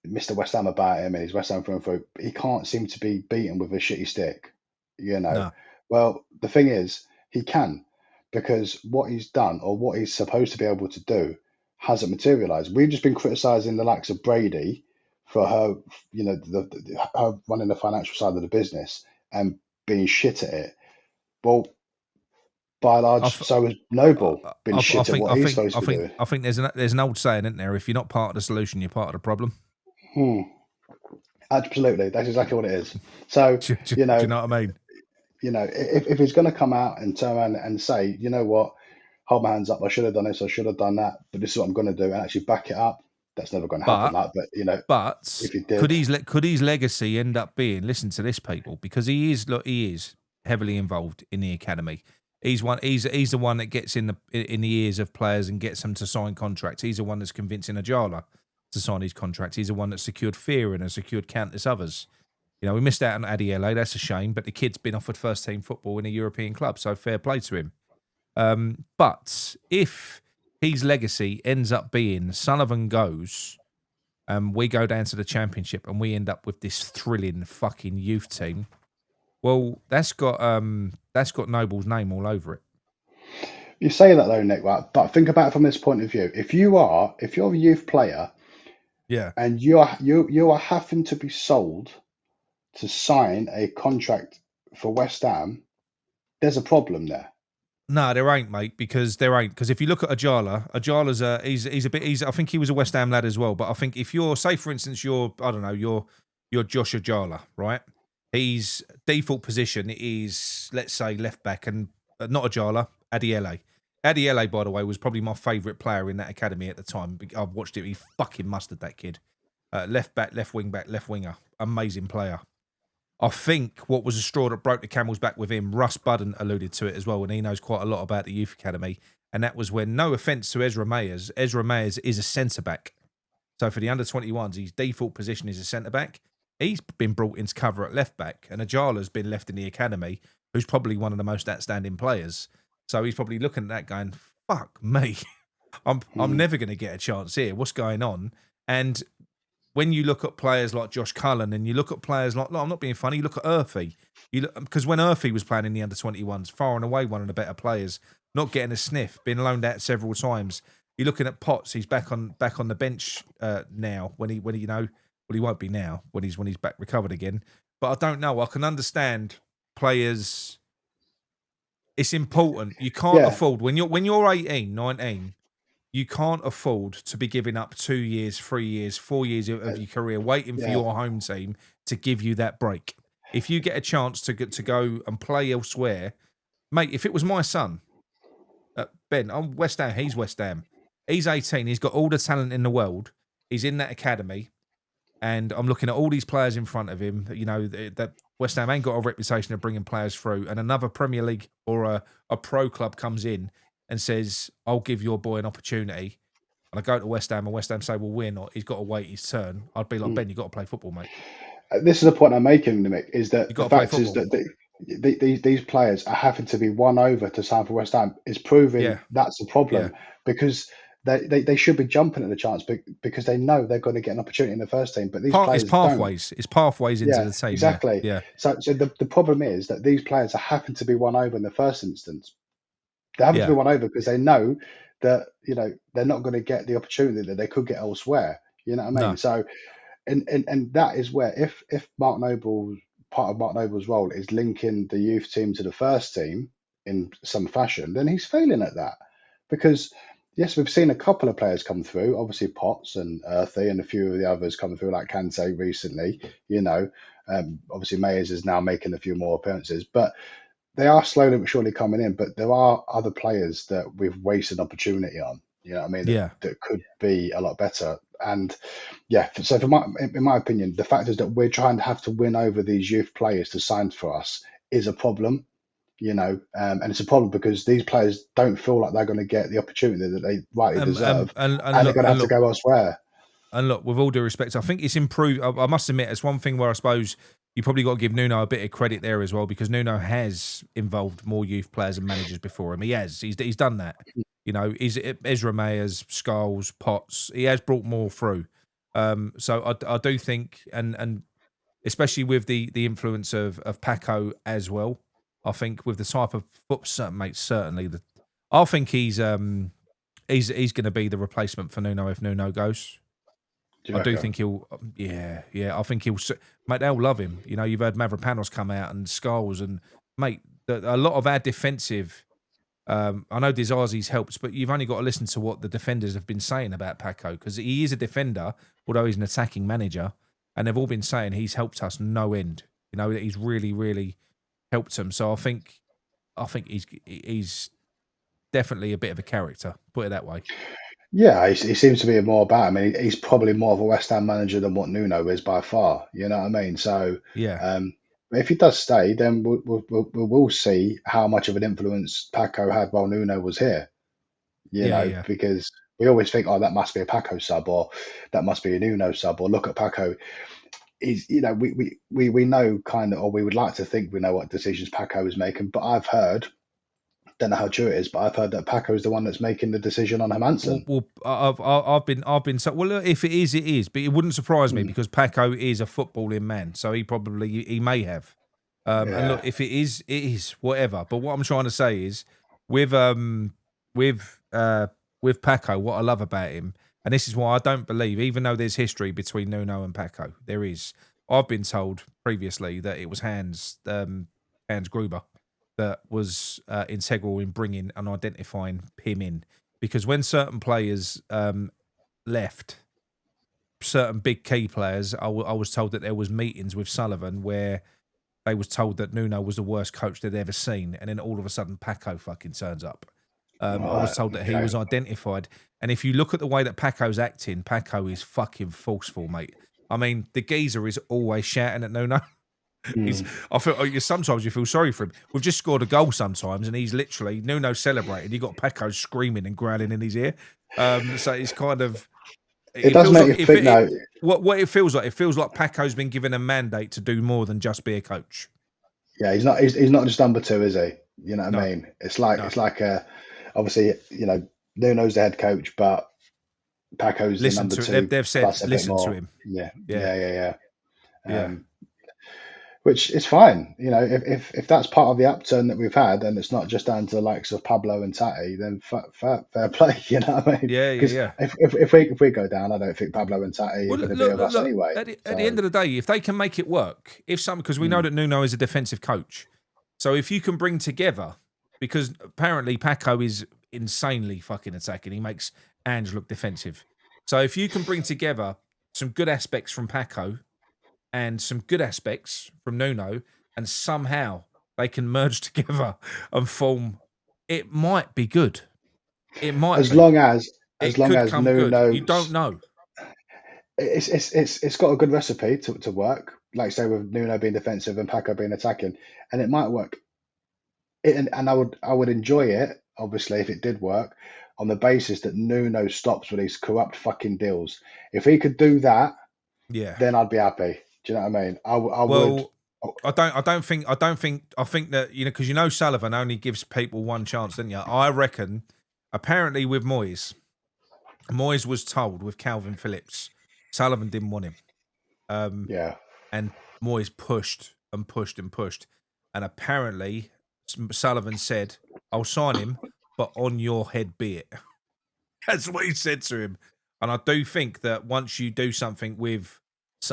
Mr. West Ham about him and he's West Ham through and through, he can't seem to be beaten with a shitty stick. You know. No. Well, the thing is, he can, because what he's done or what he's supposed to be able to do hasn't materialized. We've just been criticizing the likes of Brady for her, you know, her running the financial side of the business and being shit at it. Well, by and large, so has Noble been shit at what he's supposed to do. I think there's an old saying, isn't there? If you're not part of the solution, you're part of the problem. Absolutely, that's exactly what it is. So you know, do you know what I mean? You know, if he's going to come out and turn around and say, you know what, hold my hands up, I should have done this, I should have done that, but this is what I'm going to do, and actually back it up, that's never going to happen. But you know, if he did, could his legacy end up being? Listen to this, people, because he is heavily involved in the academy. He's the one that gets in the ears of players and gets them to sign contracts. He's the one that's convincing Ajala to sign his contracts. He's the one that secured Fearon and secured countless others. You know, we missed out on Adiele. That's a shame, but the kid's been offered first-team football in a European club, so fair play to him. But if his legacy ends up being Sullivan goes, we go down to the Championship and we end up with this thrilling fucking youth team, well, that's got Noble's name all over it. You say that though, Nick, right? But think about it from this point of view. If you're a youth player, and you are having to be sold to sign a contract for West Ham, there's a problem there. No, there ain't, mate, because if you look at Ajala's I think he was a West Ham lad as well, but I think if you're, say for instance, you're Josh Ajala, right? His default position is, let's say, left back, and not Ajala, Adiele. Adiele, by the way, was probably my favourite player in that academy at the time. I've watched it. He fucking mustard, that kid. Left back, left wing back, left winger. Amazing player. I think what was a straw that broke the camel's back with him, Russ Budden alluded to it as well, and he knows quite a lot about the youth academy. And that was when, no offence to Ezra Mayers is a centre-back. So for the under-21s, his default position is a centre-back. He's been brought in to cover at left-back, and Ajala's been left in the academy, who's probably one of the most outstanding players. So he's probably looking at that going, fuck me. I'm never going to get a chance here. What's going on? And when you look at players like Josh Cullen and you look at players like, no, I'm not being funny, you look at Urfi. Because when Urfi was playing in the under-21s, far and away one of the better players, not getting a sniff, been loaned out several times. You're looking at Potts, he's back on the bench now, when he won't be now, when he's back recovered again. But I don't know. I can understand players. It's important. You can't afford, when you're 18, 19, you can't afford to be giving up 2 years, 3 years, 4 years of your career waiting for your home team to give you that break. If you get a chance to go and play elsewhere, mate, if it was my son, Ben, I'm West Ham, he's West Ham. He's 18, he's got all the talent in the world. He's in that academy, and I'm looking at all these players in front of him, you know, that West Ham ain't got a reputation of bringing players through, and another Premier League or a pro club comes in and says, "I'll give your boy an opportunity," and I go to West Ham and West Ham say, "Well, we're not. He's got to wait his turn." I'd be like, Ben, you've got to play football, mate. This is the point I'm making, Mick, is that the fact is that these players are having to be won over to sign for West Ham is proving that's a problem because they should be jumping at the chance because they know they're going to get an opportunity in the first team. But these players pathways. don't. It's pathways into the team. Exactly. Yeah. So the problem is that these players are having to be won over in the first instance. They're having to be won over because they know that they're not going to get the opportunity that they could get elsewhere. You know what I mean? No. So. And that is where if Mark Noble, part of Mark Noble's role is linking the youth team to the first team in some fashion, then he's failing at that. Because yes, we've seen a couple of players come through, obviously Potts and Earthy and a few of the others coming through, like Kante recently. Obviously Mayers is now making a few more appearances, but they are slowly but surely coming in. But there are other players that we've wasted opportunity on. You know what I mean? That could be a lot better. And so in my opinion, the fact is that we're trying to have to win over these youth players to sign for us is a problem, and it's a problem because these players don't feel like they're going to get the opportunity that they rightly deserve, and they're going to have to go elsewhere. And look, with all due respect, I think it's improved. I must admit, it's one thing where I suppose you probably got to give Nuno a bit of credit there as well, because Nuno has involved more youth players and managers before him. He has. He's done that. He's Ezra Mayers, Scholes, Potts. He has brought more through. So I do think, and especially with the influence of Paco as well, I think with the type of certainly I think he's going to be the replacement for Nuno if Nuno goes. I do think he'll, I think he'll, mate, they'll love him. You've heard Mavropanos come out and Scholes, and mate, a lot of our defensive. I know Dizazi's helps, but you've only got to listen to what the defenders have been saying about Paco, because he is a defender, although he's an attacking manager, and they've all been saying he's helped us no end. That he's really, really helped them. So I think he's definitely a bit of a character, put it that way. Yeah, he seems to be more about. I mean, he's probably more of a West Ham manager than what Nuno is by far. You know what I mean? So if he does stay, then we'll see how much of an influence Paco had while Nuno was here. Because we always think, oh, that must be a Paco sub, or that must be a Nuno sub, or look at Paco. He's, we know kind of, or we would like to think we know what decisions Paco is making, but I've heard, don't know how true it is, but I've heard that Paco is the one that's making the decision on Hermansen. Well, I've been so, well, look, if it is, it is, but it wouldn't surprise me because Paco is a footballing man, so he may have. And look, if it is, it is, whatever. But what I'm trying to say is, with Paco, what I love about him, and this is why I don't believe, even though there's history between Nuno and Paco, there is. I've been told previously that it was Hans Gruber that was integral in bringing and identifying him in, because when certain players left, certain big key players, I was told that there was meetings with Sullivan where they was told that Nuno was the worst coach they'd ever seen, and then all of a sudden Paco fucking turns up. I was told that he was identified, and if you look at the way that Paco's acting, Paco is fucking forceful, mate. I mean, the geezer is always shouting at Nuno. I feel sometimes you feel sorry for him. We've just scored a goal sometimes, and he's literally Nuno celebrating. You got Paco screaming and growling in his ear. So it's kind of. It does make you think now. What it feels like Paco's been given a mandate to do more than just be a coach. Yeah, he's not just number two, is he? You know what I mean? It's like obviously, Nuno's the head coach, but Paco's the number two. They've said listen to him. Yeah. Which is fine, if that's part of the upturn that we've had, and it's not just down to the likes of Pablo and Tati, then fair play, you know what I mean? Yeah. If we go down, I don't think Pablo and Tati are going to be with us anyway. At the end of the day, if they can make it work, because we know that Nuno is a defensive coach, so if you can bring together, because apparently Paco is insanely fucking attacking, he makes Ange look defensive. So if you can bring together some good aspects from Paco and some good aspects from Nuno, and somehow they can merge together and form, it might be good. It might, as long as Nuno, you don't know. It's got a good recipe to work, like say with Nuno being defensive and Paco being attacking, and it might work. And I would enjoy it, obviously, if it did work, on the basis that Nuno stops with these corrupt fucking deals. If he could do that, Yeah. then I'd be happy. Do you know what I mean? I would. Well, I think that, you know, because Sullivan only gives people one chance, don't you? I reckon, apparently with Moyes was told with Calvin Phillips, Sullivan didn't want him. Yeah. And Moyes pushed and pushed and pushed. And apparently Sullivan said, I'll sign him, but on your head be it. That's what he said to him. And I do think that once you do something with,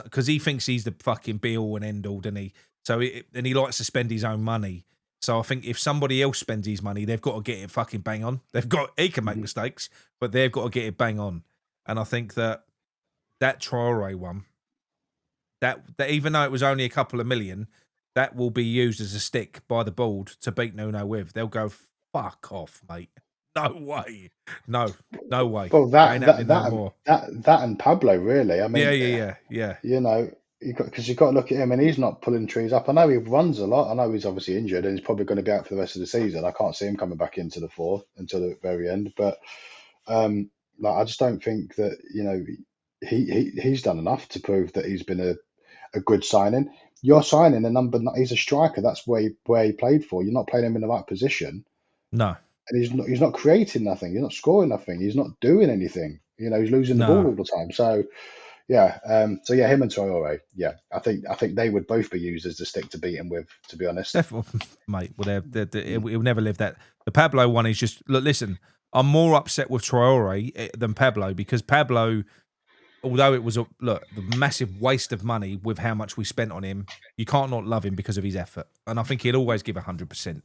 because he thinks he's the fucking be all and end all, doesn't he? So, and he likes to spend his own money. So I think if somebody else spends his money, they've got to get it fucking bang on. He can make mistakes, but they've got to get it bang on. And I think that Traore one, that even though it was only a couple of million, that will be used as a stick by the board to beat Nuno with. They'll go, fuck off, mate. No way. No way. Well, that and Pablo, really. I mean, yeah. You know, because you've got to look at him, and he's not pulling trees up. I know he runs a lot. I know he's obviously injured, and he's probably going to be out for the rest of the season. I can't see him coming back into the fourth until the very end. But like, I just don't think that, you know, he's done enough to prove that he's been a good signing. You're signing a number. He's a striker. That's where he played for. You're not playing him in the right position. No. And he's not creating nothing. He's not scoring nothing. He's not doing anything. You know, he's losing the ball all the time. So, yeah. Him and Traore. Yeah, I think they would both be used as the stick to beat him with. To be honest, Definitely, mate. Well, he'll never live that. The Pablo one is just look. Listen, I'm more upset with Traore than Pablo, because Pablo, although it was the massive waste of money with how much we spent on him, you can't not love him because of his effort, and I think he'll always give 100%.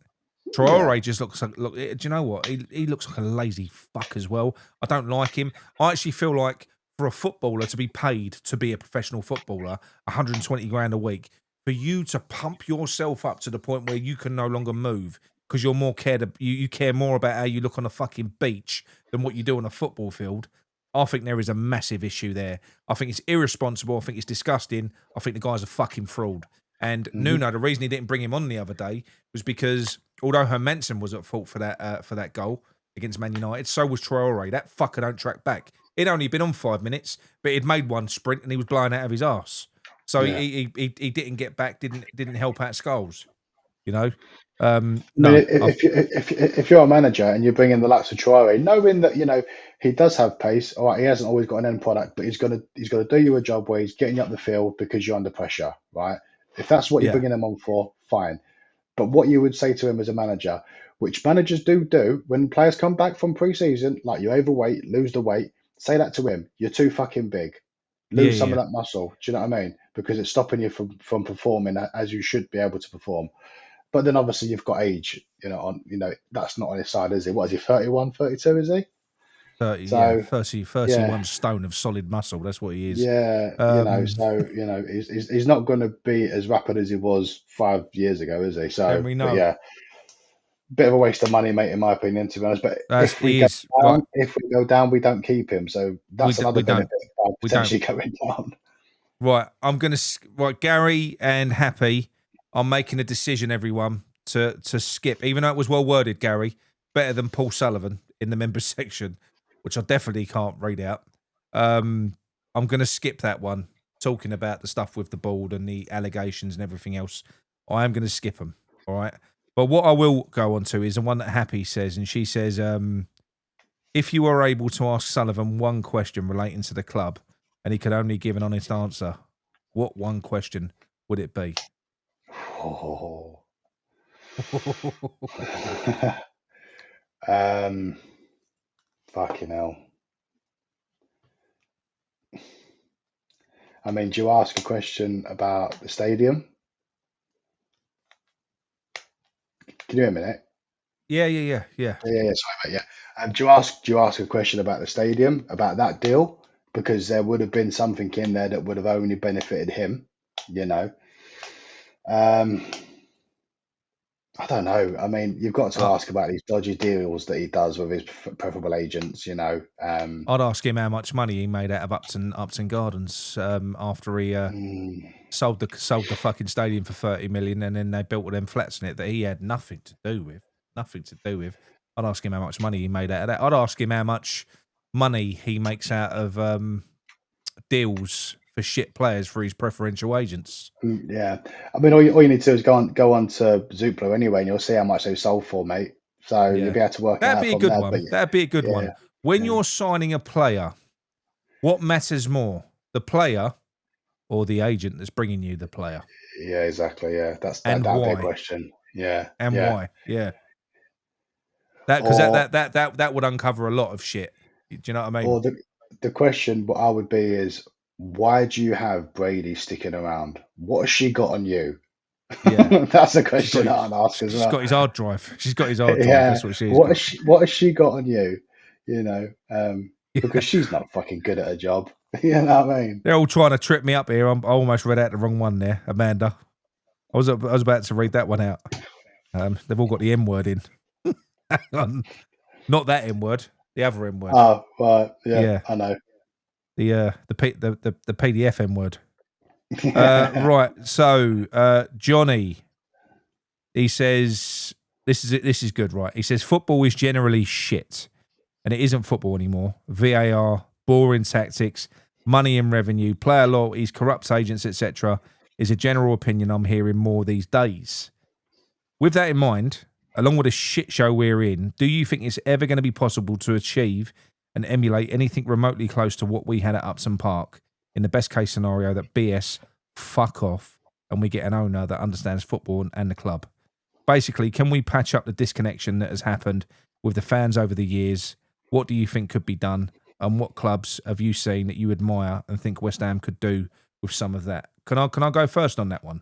Traore just looks like, do you know what? He looks like a lazy fuck as well. I don't like him. I actually feel like for a footballer to be paid to be a professional footballer, 120 grand a week, for you to pump yourself up to the point where you can no longer move because you're more you care more about how you look on a fucking beach than what you do on a football field. I think there is a massive issue there. I think it's irresponsible. I think it's disgusting. I think the guy's a fucking fraud. And Nuno, the reason he didn't bring him on the other day was because although Hermansen was at fault for that goal against Man United, so was Traore. That fucker don't track back. He'd only been on 5 minutes, but he'd made one sprint and he was blowing out of his arse. So he didn't get back, didn't help out Scholes. You know. If you're a manager and you bring in the likes of Traore, knowing that, you know, he does have pace, all right, he hasn't always got an end product, but he's gonna do you a job where he's getting you up the field because you're under pressure, right? If that's what you're bringing him on for, fine. But what you would say to him as a manager, which managers do when players come back from pre-season, like you're overweight, lose the weight, say that to him. You're too fucking big. Lose some of that muscle. Do you know what I mean? Because it's stopping you from performing as you should be able to perform. But then obviously you've got age, that's not on his side, is he? What is he, 31, 32, is he? 31 stone of solid muscle. That's what he is. Yeah, he's not going to be as rapid as he was 5 years ago, is he? So, we know. Yeah, bit of a waste of money, mate, in my opinion, to be honest. But if we go down, we don't keep him. So that's another benefit of potentially going down. Right, Gary and Happy are making a decision, everyone, to skip, even though it was well worded, Gary, better than Paul Sullivan in the members section, which I definitely can't read out. I'm going to skip that one, talking about the stuff with the board and the allegations and everything else. I am going to skip them, all right? But what I will go on to is the one that Happy says, and she says, if you were able to ask Sullivan one question relating to the club and he could only give an honest answer, what one question would it be? Oh. Fucking hell. I mean, do you ask a question about the stadium? Can you hear me, Nick? Yeah. Sorry, mate. Yeah. Do you ask a question about the stadium, about that deal? Because there would have been something in there that would have only benefited him, you know. I I don't know. I mean, you've got to Uh, ask about these dodgy deals that he does with his preferable agents. I'd ask him how much money he made out of Upton Gardens after he sold the fucking stadium for 30 million, and then they built all them flats in it that he had nothing to do with. Nothing to do with. I'd ask him how much money he made out of that. I'd ask him how much money he makes out of deals for shit players for his preferential agents. Yeah, I mean, all you need to do is go on to Zoopla anyway, and you'll see how much they sold for, mate. So you'll Yeah. be able to work it That'd out be a from good there. one. But That'd be a good yeah, one. When yeah. you're signing a player, what matters more, the player or the agent that's bringing you the player? Yeah, exactly. Yeah, And that'd be a why? question. Yeah, And yeah. why? Yeah. Because Or that would uncover a lot of shit. Do you know what I mean? or the question what I would be is, why do you have Brady sticking around? What has she got on you? Yeah. That's a She's got question I'd ask as she's well. got his hard drive. She's got his hard drive. Yeah, That's what she's got. what has she got on you? Yeah. Because she's not fucking good at her job. You know what I mean? They're all trying to trip me up here. I almost read out the wrong one there, Amanda. I was about to read that one out. They've all got the M word in. Hang on. Not that M word, the other M word. Oh, right. Yeah, Yeah, I know. the PDF M word. Right. So Johnny, he says this is good, right? He says football is generally shit, and it isn't football anymore. VAR, boring tactics, money and revenue, player loyalties, corrupt agents, etc. is a general opinion I'm hearing more these days. With that in mind, along with the shit show we're in, do you think it's ever going to be possible to achieve and emulate anything remotely close to what we had at Upton Park? In the best case scenario, that BS fuck off and we get an owner that understands football and the club. Basically, can we patch up the disconnection that has happened with the fans over the years? What do you think could be done? And what clubs have you seen that you admire and think West Ham could do with some of that? Can I go first on that one?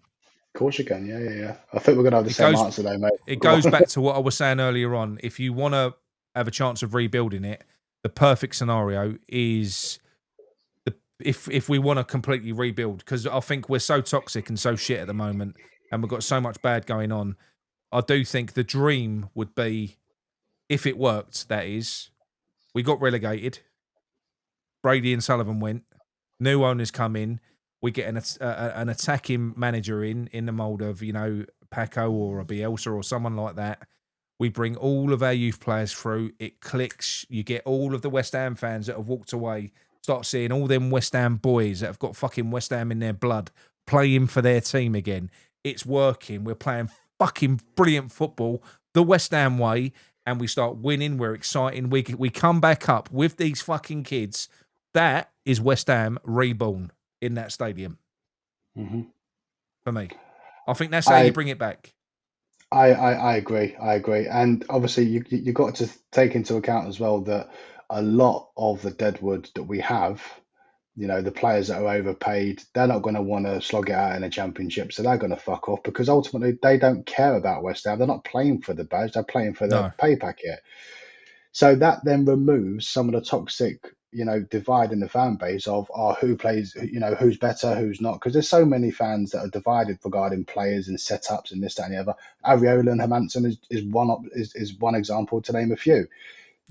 Of course you can. Yeah, yeah, yeah. I think we're gonna have the It same goes answer though, mate. it Go goes on. back to what I was saying earlier on. If you want to have a chance of rebuilding it, the perfect scenario is if we want to completely rebuild, because I think we're so toxic and so shit at the moment, and we've got so much bad going on. I do think the dream would be, if it worked, that is, we got relegated. Brady and Sullivan went. New owners come in. We get an attacking manager in the mould of, Paco or a Bielsa or someone like that. We bring all of our youth players through. It clicks. You get all of the West Ham fans that have walked away. Start seeing all them West Ham boys that have got fucking West Ham in their blood playing for their team again. It's working. We're playing fucking brilliant football the West Ham way, and we start winning. We're exciting. We come back up with these fucking kids. That is West Ham reborn in that stadium hmm for me. I think that's how you I, bring it back. I agree. I agree. And obviously, you got to take into account as well that a lot of the deadwood that we have, the players that are overpaid, they're not going to want to slog it out in a championship, so they're going to fuck off because ultimately they don't care about West Ham. They're not playing for the badge; they're playing for the No, pay packet. So that then removes some of the toxic, divide in the fan base of who plays, who's better, who's not. Because there's so many fans that are divided regarding players and setups and this, that, and the other. Ariola and Hermanson is one example to name a few.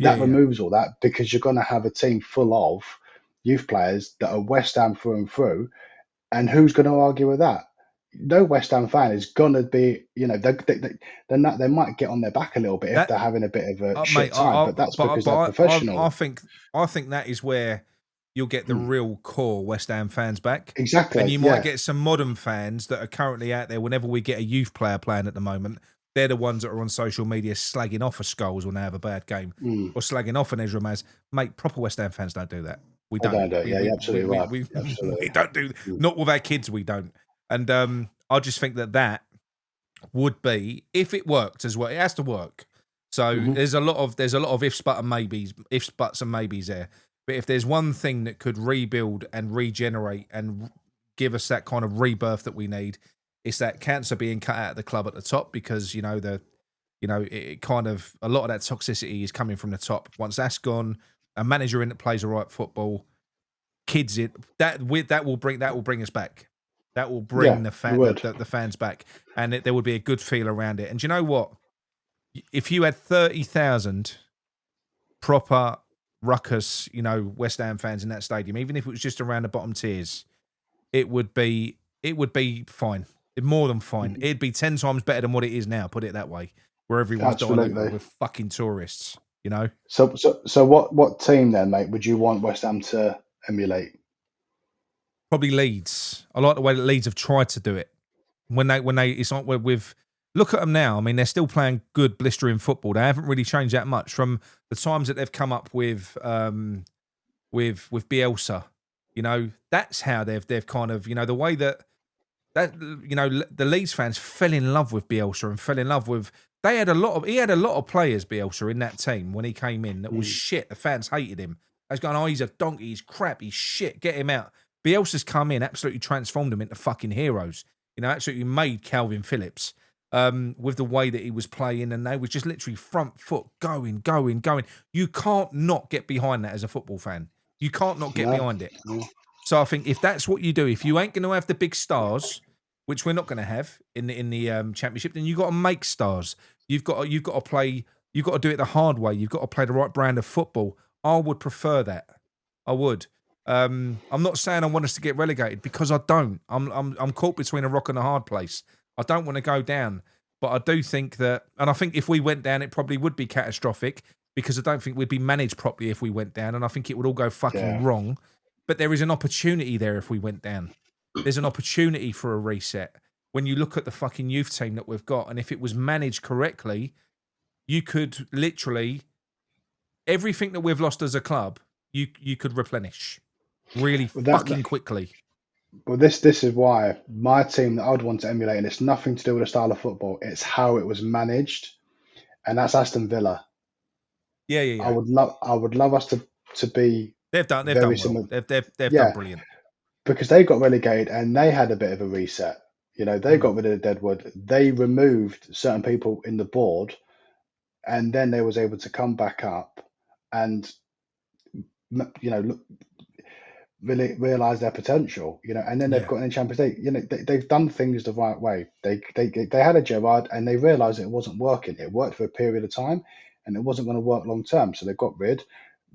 That yeah. removes all that because you're going to have a team full of youth players that are West Ham through and through. And who's going to argue with that? No West Ham fan is gonna be, they might get on their back a little bit if That they're having a bit of a Mate, shit time, but that's because they're I professional. think that is where you'll get the Mm, real core West Ham fans back, and exactly. you might Yeah. get some modern fans that are currently out there. Whenever we get a youth player playing at the moment, they're the ones that are on social media slagging off a Scholes when they have a bad game, Mm, or slagging off an Ezra Maz. Mate, proper West Ham fans don't do that. We I don't. don't know. Yeah, you're absolutely right. We we Absolutely. don't do. Mm, Not with our kids, we don't. And I just think that would be, if it worked as well. It has to work. So hmm there's a lot of ifs, buts and maybes there. But if there's one thing that could rebuild and regenerate and give us that kind of rebirth that we need, it's that cancer being cut out of the club at the top, because it kind of, a lot of that toxicity is coming from the top. Once that's gone, a manager in that plays the right football, kids in that will bring us back. That will bring the would. fans back, and there would be a good feel around it. And do you know what? If you had 30,000 proper ruckus, West Ham fans in that stadium, even if it was just around the bottom tiers, it would be fine. More than fine. It'd be 10 times better than what it is now. Put it that way, where everyone's diluted with fucking tourists. So what team then, mate, would you want West Ham to emulate? Probably Leeds. I like the way that Leeds have tried to do it. When they it's not with look at them now. I mean, they're still playing good blistering football. They haven't really changed that much from the times that they've come up with Bielsa. That's how they've kind of the way that the Leeds fans fell in love with Bielsa and fell in love with. He had a lot of players, Bielsa, in that team when he came in that was shit. The fans hated him. I was going, he's a donkey, he's crap, he's shit, get him out. Bielsa's come in, absolutely transformed them into fucking heroes. Absolutely made Calvin Phillips with the way that he was playing, and they was just literally front foot going. You can't not get behind that as a football fan. You can't not get behind it. So I think if that's what you do, if you ain't going to have the big stars, which we're not going to have in the Championship, then you've got to make stars. You've got to play. You've got to do it the hard way. You've got to play the right brand of football. I would prefer that. I would. I'm not saying I want us to get relegated because I don't. I'm caught between a rock and a hard place. I don't want to go down, but I do think that, and I think if we went down, it probably would be catastrophic because I don't think we'd be managed properly if we went down, and I think it would all go fucking wrong. But there is an opportunity there if we went down. There's an opportunity for a reset. When you look at the fucking youth team that we've got, and if it was managed correctly, you could literally everything that we've lost as a club, you could replenish really fucking quickly. Well, this is why my team that I would want to emulate, and it's nothing to do with the style of football. It's how it was managed, and that's Aston Villa. Yeah. I would love us to be. They've done well. They've done brilliant because they got relegated and they had a bit of a reset. They got rid of Deadwood. They removed certain people in the board, and then they was able to come back up and really realize their potential. And then they've got in Champions League. They've done things the right way. They had a Gerrard and they realized it wasn't working. It worked for a period of time, and it wasn't going to work long term. So they got rid.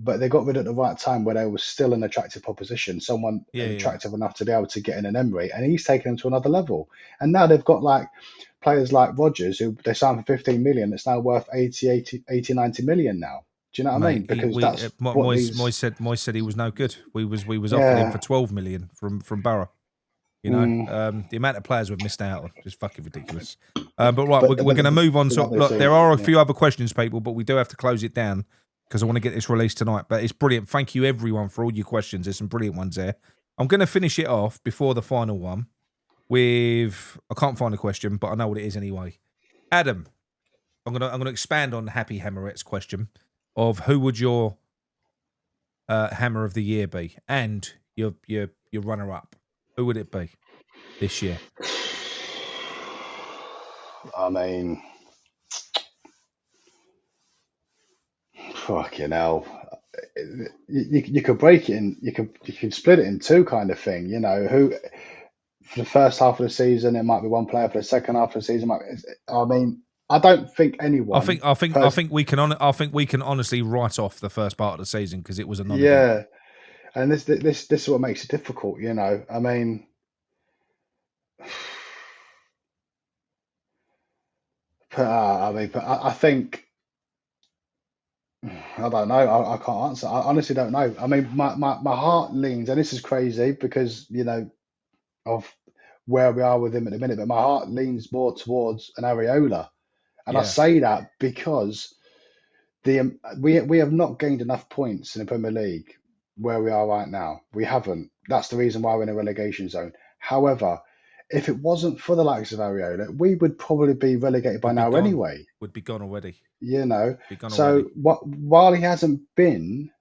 But they got rid at the right time where they was still an attractive proposition, someone attractive enough to be able to get in an Emery, and he's taken them to another level. And now they've got like players like Rodgers, who they signed for 15 million, it's now worth 80, 90 million now. Do you know what I mean? Because Moyes said he was no good. We was offered him for 12 million from Borough. The amount of players we've missed out on, just fucking ridiculous. But we're going to move on. So look, there are a few other questions, people, but we do have to close it down because I want to get this released tonight. But it's brilliant. Thank you, everyone, for all your questions. There's some brilliant ones there. I'm going to finish it off before the final one with, I can't find a question, but I know what it is anyway. Adam, I'm going to expand on Happy Hammeret's question of who would your Hammer of the Year be, and your runner-up. Who would it be this year? I mean, fucking hell. You could break it in. You could split it in two, kind of thing. Who for the first half of the season it might be one player. For the second half of the season, I don't think anyone. I think we can honestly write off the first part of the season because it was a non-event. And this is what makes it difficult. I mean. But I think. I don't know. I can't answer. I honestly don't know. I mean, my heart leans, and this is crazy because of where we are with him at the minute, but my heart leans more towards an Areola, and I say that because we have not gained enough points in the Premier League where we are right now. We haven't. That's the reason why we're in a relegation zone. However, if it wasn't for the likes of Areola, we would probably be relegated by now anyway. Would be gone already. While he hasn't been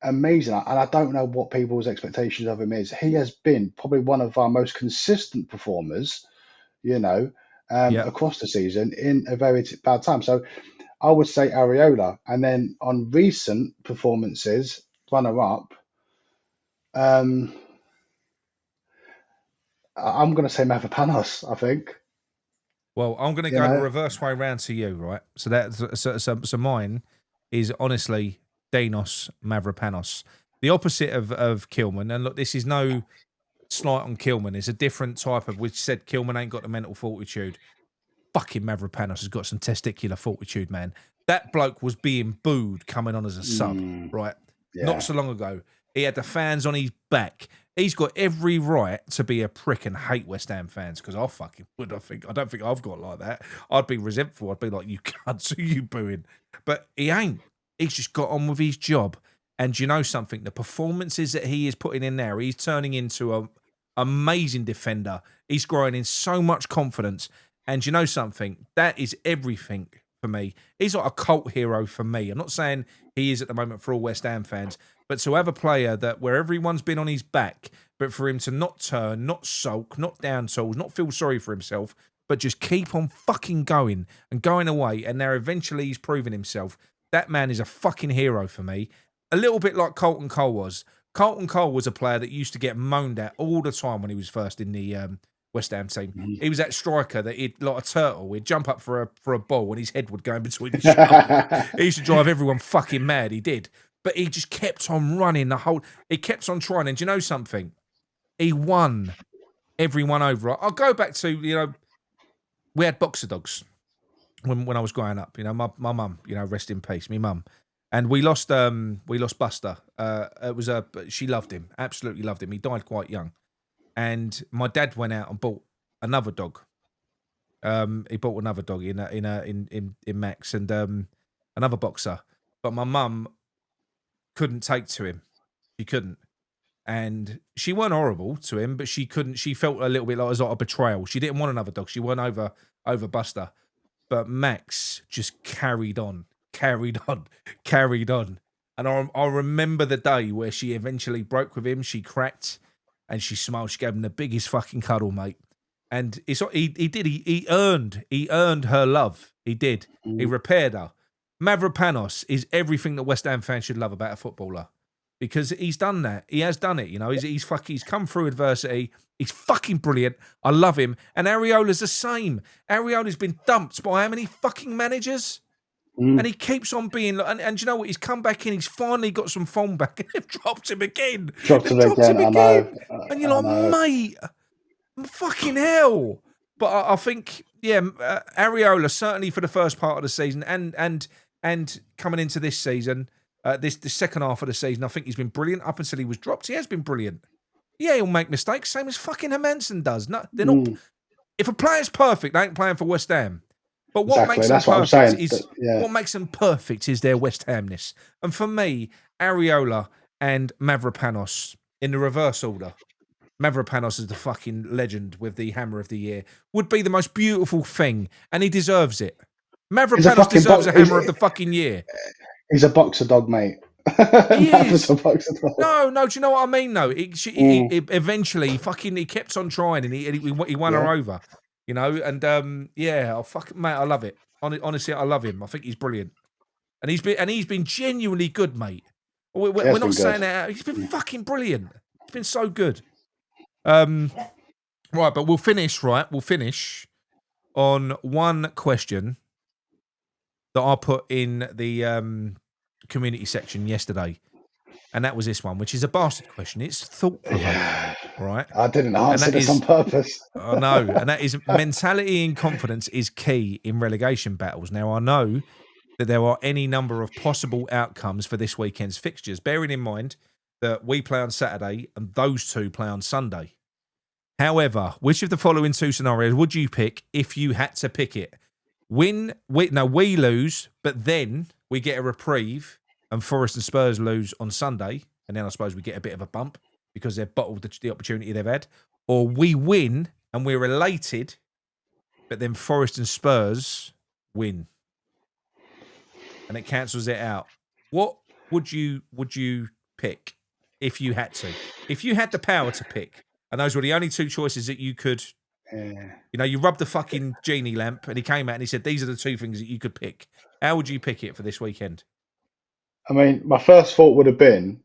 amazing, and I don't know what people's expectations of him is, he has been probably one of our most consistent performers, across the season in a very bad time. So I would say Areola, and then on recent performances, runner-up, I'm going to say Mavropanos, I think. Well, I'm going to You go the know? reverse way round to you, right? So so mine is honestly Dinos Mavropanos, the opposite of Kilman. And look, this is no slight on Kilman. It's a different type of. Which said Kilman ain't got the mental fortitude. Fucking Mavropanos has got some testicular fortitude, man. That bloke was being booed coming on as a sub, right? Not Yeah. so long ago. He had the fans on his back. He's got every right to be a prick and hate West Ham fans because I fucking would. I don't think I've got like that. I'd be resentful. I'd be like, you cunts, who you booing? But he ain't. He's just got on with his job. And you know something? The performances that he is putting in there, he's turning into a amazing defender. He's growing in so much confidence. And you know something? That is everything for me. He's like a cult hero for me. I'm not saying he is at the moment for all West Ham fans, but to have a player that where everyone's been on his back, but for him to not turn, not sulk, not down tools, not feel sorry for himself, but just keep on fucking going and going away, and now eventually he's proven himself. That man is a fucking hero for me. A little bit like Colton Cole was. Colton Cole was a player that used to get moaned at all the time when he was first in the West Ham team. He was that striker that he'd like a turtle. He'd jump up for a ball and his head would go in between his shoulders. He used to drive everyone fucking mad. He did. But he just kept on running the whole. He kept on trying. And do you know something? He won everyone over. I'll go back to, we had boxer dogs when I was growing up. My mum, rest in peace, me mum. And we lost Buster. She loved him, absolutely loved him. He died quite young. And my dad went out and bought another dog. He bought another dog in Max and another boxer. But my mum couldn't take to him. She couldn't. And she weren't horrible to him, but she couldn't. She felt a little bit like it was like a betrayal. She didn't want another dog. She went over Buster. But Max just carried on. And I remember the day where she eventually broke with him. She cracked and she smiled. She gave him the biggest fucking cuddle, mate. And he earned her love. He did. He repaired her. Mavropanos is everything that West Ham fans should love about a footballer. Because he's done that. He has done it, He's come through adversity. He's fucking brilliant. I love him. And Areola's the same. Areola's been dumped by how many fucking managers? And he keeps on being, and you know what? He's come back in. He's finally got some form back, and they've dropped him again. Dropped him again. I know. And you're like, mate, fucking hell. But I think, Areola certainly for the first part of the season, and coming into this season, the second half of the season, I think he's been brilliant. Up until he was dropped, he has been brilliant. Yeah, he'll make mistakes, same as fucking Hermansen does. No, they're not. If a player's perfect, they ain't playing for West Ham. But what makes them perfect what makes them perfect is their West Hamness. And for me, Areola and Mavropanos in the reverse order. Mavropanos is the fucking legend with the Hammer of the Year. Would be the most beautiful thing, and he deserves it. Mavropanos deserves a Hammer of the fucking Year. He's a boxer dog, mate. He is. A boxer dog. No, do you know what I mean? No, he eventually he kept on trying, and he won her over. And mate, I love it. Honestly, I love him. I think he's brilliant, and he's been genuinely good, mate. We're not saying that. He's been fucking brilliant. He's been so good. Right, but we'll finish on one question that I put in the community section yesterday, and that was this one, which is a bastard question. It's thought-provoking, right? I didn't answer this on purpose. I know, and that is mentality and confidence is key in relegation battles. Now, I know that there are any number of possible outcomes for this weekend's fixtures, bearing in mind that we play on Saturday and those two play on Sunday. However, which of the following two scenarios would you pick if you had to pick it? We lose, but then we get a reprieve and Forest and Spurs lose on Sunday, and then I suppose we get a bit of a bump because they've bottled the opportunity they've had. Or we win and we're elated, but then Forest and Spurs win. And it cancels it out. What would you pick if you had to? If you had the power to pick, and those were the only two choices that you could... you rubbed the fucking genie lamp and he came out and he said, these are the two things that you could pick. How would you pick it for this weekend? I mean, my first thought would have been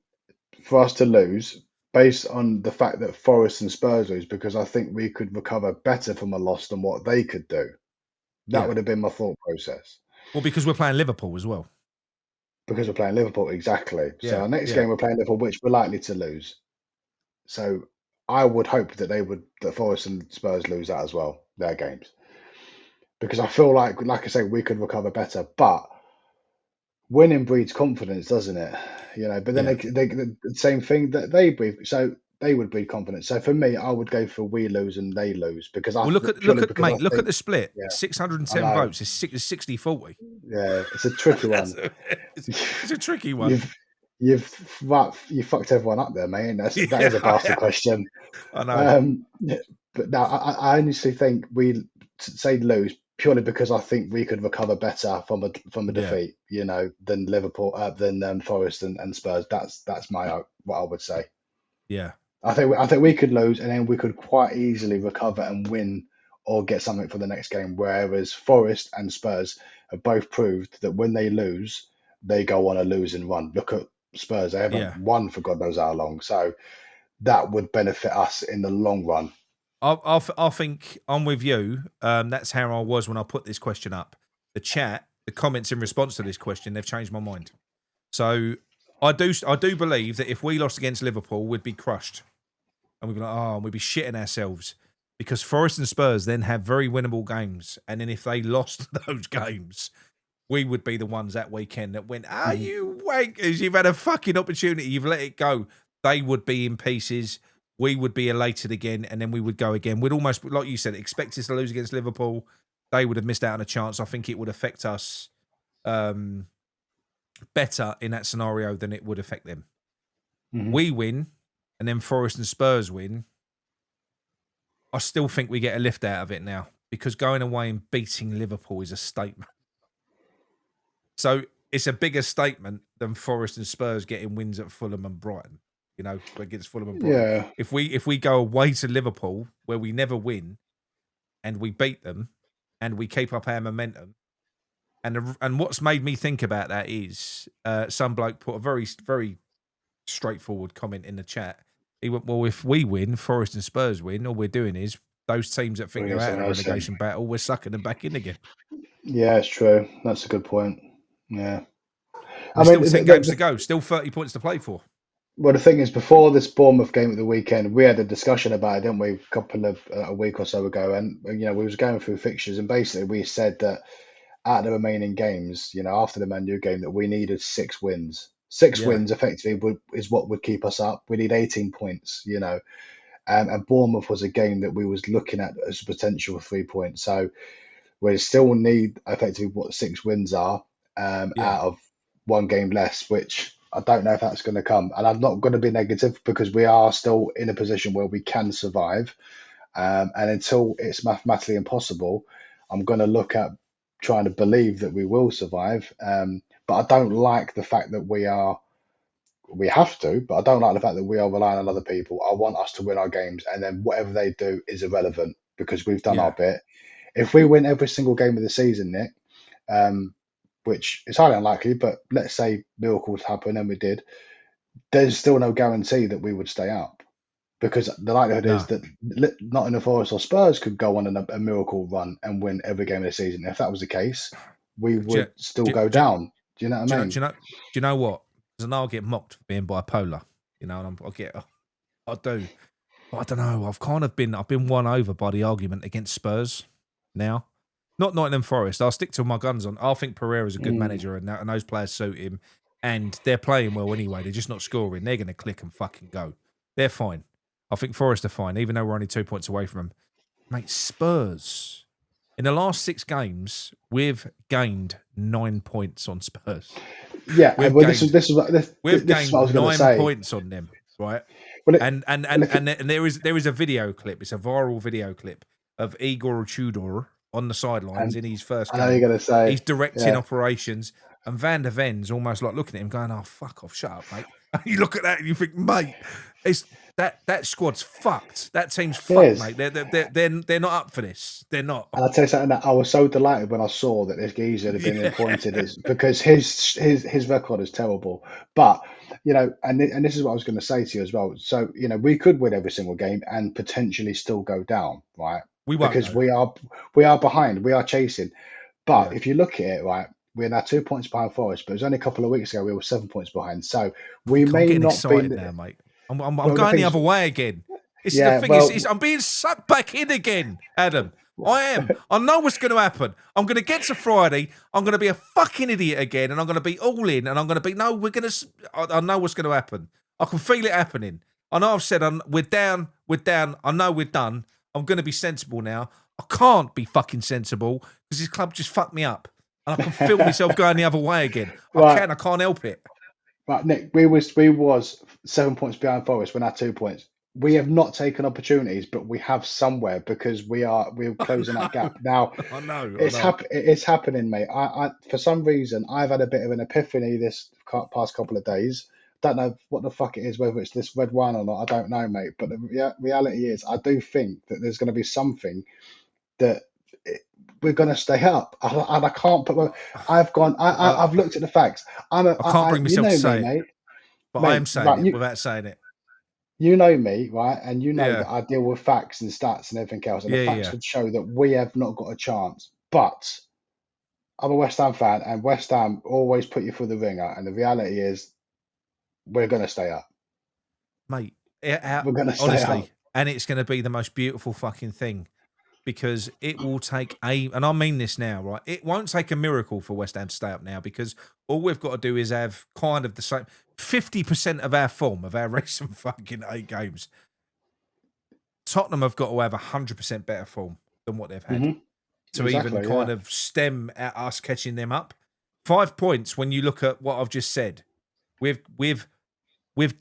for us to lose, based on the fact that Forest and Spurs lose, because I think we could recover better from a loss than what they could do. That Yeah. would have been my thought process. Well, because we're playing Liverpool as well. Because we're playing Liverpool, exactly. So Yeah, our next yeah. game we're playing Liverpool, which we're likely to lose. So I would hope that that Forest and Spurs lose that as well, their games. Because I feel like I say, we could recover better, but winning breeds confidence, doesn't it? You know, but then Yeah. the same thing that they breed, so they would breed confidence. So for me, I would go for we lose and they lose because Well, look at the split. yeah, 610 I know. votes is 60-40. Yeah, it's a tricky one. It's a tricky one. You've fucked everyone up there, mate. That is a bastard question. I know. But now I honestly think we say lose purely because I think we could recover better from a defeat, you know, than Liverpool, than Forest and Spurs. That's what I would say. Yeah. I think we could lose and then we could quite easily recover and win or get something for the next game. Whereas Forest and Spurs have both proved that when they lose, they go on a losing run. Look at Spurs; they haven't won for God knows how long. So that would benefit us in the long run. I think I'm with you. That's how I was when I put this question up. The comments in response to this question, they've changed my mind. So I do believe that if we lost against Liverpool, we'd be crushed. And we'd be like, we'd be shitting ourselves. Because Forest and Spurs then have very winnable games. And then if they lost those games, we would be the ones that weekend that went, you wankers, you've had a fucking opportunity, you've let it go. They would be in pieces. We would be elated again, and then we would go again. We'd almost, like you said, expect us to lose against Liverpool. They would have missed out on a chance. I think it would affect us better in that scenario than it would affect them. We win, and then Forest and Spurs win. I still think we get a lift out of it now because going away and beating Liverpool is a statement. So it's a bigger statement than Forest and Spurs getting wins at Fulham and Brighton. You know, against Fulham and Brighton. Yeah. If we go away to Liverpool where we never win, and we beat them, and we keep up our momentum, and what's made me think about that is some bloke put a very very straightforward comment in the chat. He went, well, if we win, Forest and Spurs win, all we're doing is those teams that think they're out of the relegation battle, we're sucking them back in again. Yeah, it's true. That's a good point. Yeah. There's still 10 games to go, still 30 points to play for. Well, the thing is, before this Bournemouth game at the weekend, we had a discussion about it, didn't we, a week or so ago? And, you know, we was going through fixtures and basically we said that out of the remaining games, you know, after the Man U game, that we needed 6 wins. Six wins effectively is what would keep us up. We need 18 points, you know. And Bournemouth was a game that we was looking at as a potential 3 points. So we still need effectively what 6 wins are out of one game less, which I don't know if that's going to come. And I'm not going to be negative because we are still in a position where we can survive. And until it's mathematically impossible, I'm going to look at trying to believe that we will survive. But I don't like the fact that we have to, but I don't like the fact that we are relying on other people. I want us to win our games, and then whatever they do is irrelevant because we've done our bit. If we win every single game of the season, Nick, which is highly unlikely, but let's say miracles happen and we did, there's still no guarantee that we would stay up because the likelihood is that Nottingham Forest or Spurs could go on a miracle run and win every game of the season. If that was the case, we would still go down. Do you know what I mean? Do you know what? Because I'll get mocked for being bipolar, you know, and I do. But I don't know. I've been won over by the argument against Spurs now. Not Nottingham Forest. I'll stick to my guns on. I think Pereira's a good manager and those players suit him. And they're playing well anyway. They're just not scoring. They're going to click and fucking go. They're fine. I think Forest are fine, even though we're only 2 points away from them. Mate, Spurs. In the last 6 games, we've gained 9 points on Spurs. Yeah, we've gained 9 points on them, right? Well, and there is a video clip. It's a viral video clip of Igor Tudor on the sidelines in his first game. I know you're going to say he's directing operations, and Van der Ven's almost like looking at him, going, "Oh, fuck off, shut up, mate." And you look at that and you think, mate, it's that squad's fucked. That team's It fucked, is. mate. They're not up for this. They're not. And I'll tell you something, that I was so delighted when I saw that this geezer had been appointed, as because his record is terrible. But and this is what I was going to say to you as well. So we could win every single game and potentially still go down, right? We won't, Because though. we are behind, we are chasing. But Yeah. if you look at it, right, we're now 2 points behind Forest, but it was only a couple of weeks ago we were 7 points behind. So we I'm may getting not be. excited now, mate. I'm Well, going the other way again. This is the thing. well, I'm being sucked back in again, Adam. I am. I know what's going to happen. I'm going to get to Friday. I'm going to be a fucking idiot again, and I'm going to be all in, and I'm going to be, no, we're going to, I know what's going to happen. I can feel it happening. I know I've said we're down. I know we're done. I'm going to be sensible now. I can't be fucking sensible because this club just fucked me up. And I can feel myself going the other way again. Right. I can't help it. Right, Nick, we was 7 points behind Forest. We're now 2 points. We have not taken opportunities, but we have somewhere because we're closing that gap now. I know. It's happening, mate. I for some reason I've had a bit of an epiphany this past couple of days. Don't know what the fuck it is, whether it's this red wine or not. I don't know, mate. But the reality is, I do think that there's going to be something that we're going to stay up, and I can't put. I've looked at the facts. I can't bring myself to say it, mate. But I am saying it without saying it. You know me, right? And you know Yeah. that I deal with facts and stats and everything else. And the facts would show that we have not got a chance. But I'm a West Ham fan, and West Ham always put you through the ringer. And the reality is, we're going to stay up. Mate, we're going to stay up. And it's going to be the most beautiful fucking thing. Because it will take and I mean this now, right? It won't take a miracle for West Ham to stay up now, because all we've got to do is have kind of the same 50% of our form of our recent fucking 8 games. Tottenham have got to have 100% better form than what they've had to even kind of stem at us catching them up. 5 points when you look at what I've just said. We've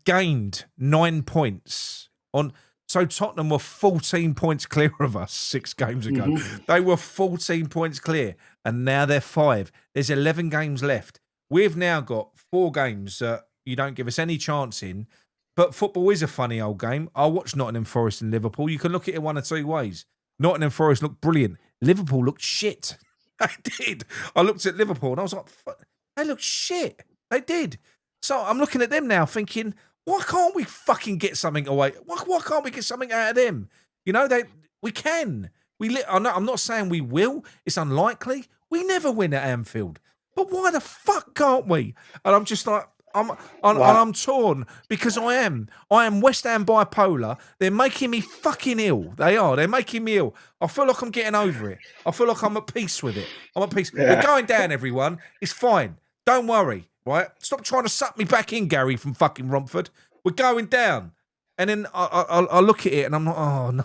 gained 9 points on. So Tottenham were 14 points clear of us 6 games ago. They were 14 points clear, and now they're 5. There's 11 games left. We've now got 4 games that you don't give us any chance in, but football is a funny old game. I watched Nottingham Forest and Liverpool. You can look at it one of 2 ways. Nottingham Forest looked brilliant. Liverpool looked shit. They did. I looked at Liverpool and I was like, they look shit. They did. So I'm looking at them now thinking, why can't we fucking get something away? Why can't we get something out of them? We can. I'm not saying we will. It's unlikely. We never win at Anfield. But why the fuck can't we? And I'm just like, I'm torn because I am West Ham bipolar. They're making me fucking ill. They are. They're making me ill. I feel like I'm getting over it. I feel like I'm at peace with it. I'm at peace. Yeah. We're going down, everyone. It's fine. Don't worry. Right? Stop trying to suck me back in, Gary, from fucking Romford. We're going down. And then I look at it and I'm like, oh no.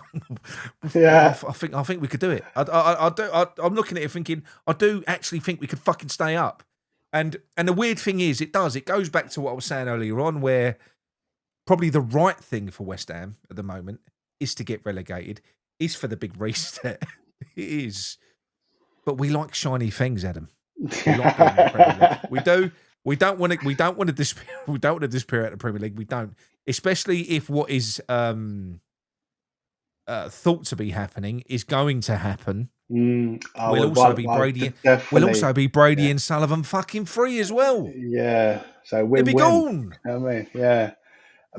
Yeah. I think we could do it. I'm looking at it thinking, I do actually think we could fucking stay up. And the weird thing is, it goes back to what I was saying earlier on, where probably the right thing for West Ham at the moment is to get relegated, is for the big reset. It is. But we like shiny things, Adam. We like being in the Premier League. We do. We don't want to disappear out of the Premier League. We don't, especially if what is thought to be happening is going to happen. We'll also be Brady and Sullivan fucking free as well. Yeah, so we'll be gone. I mean, yeah.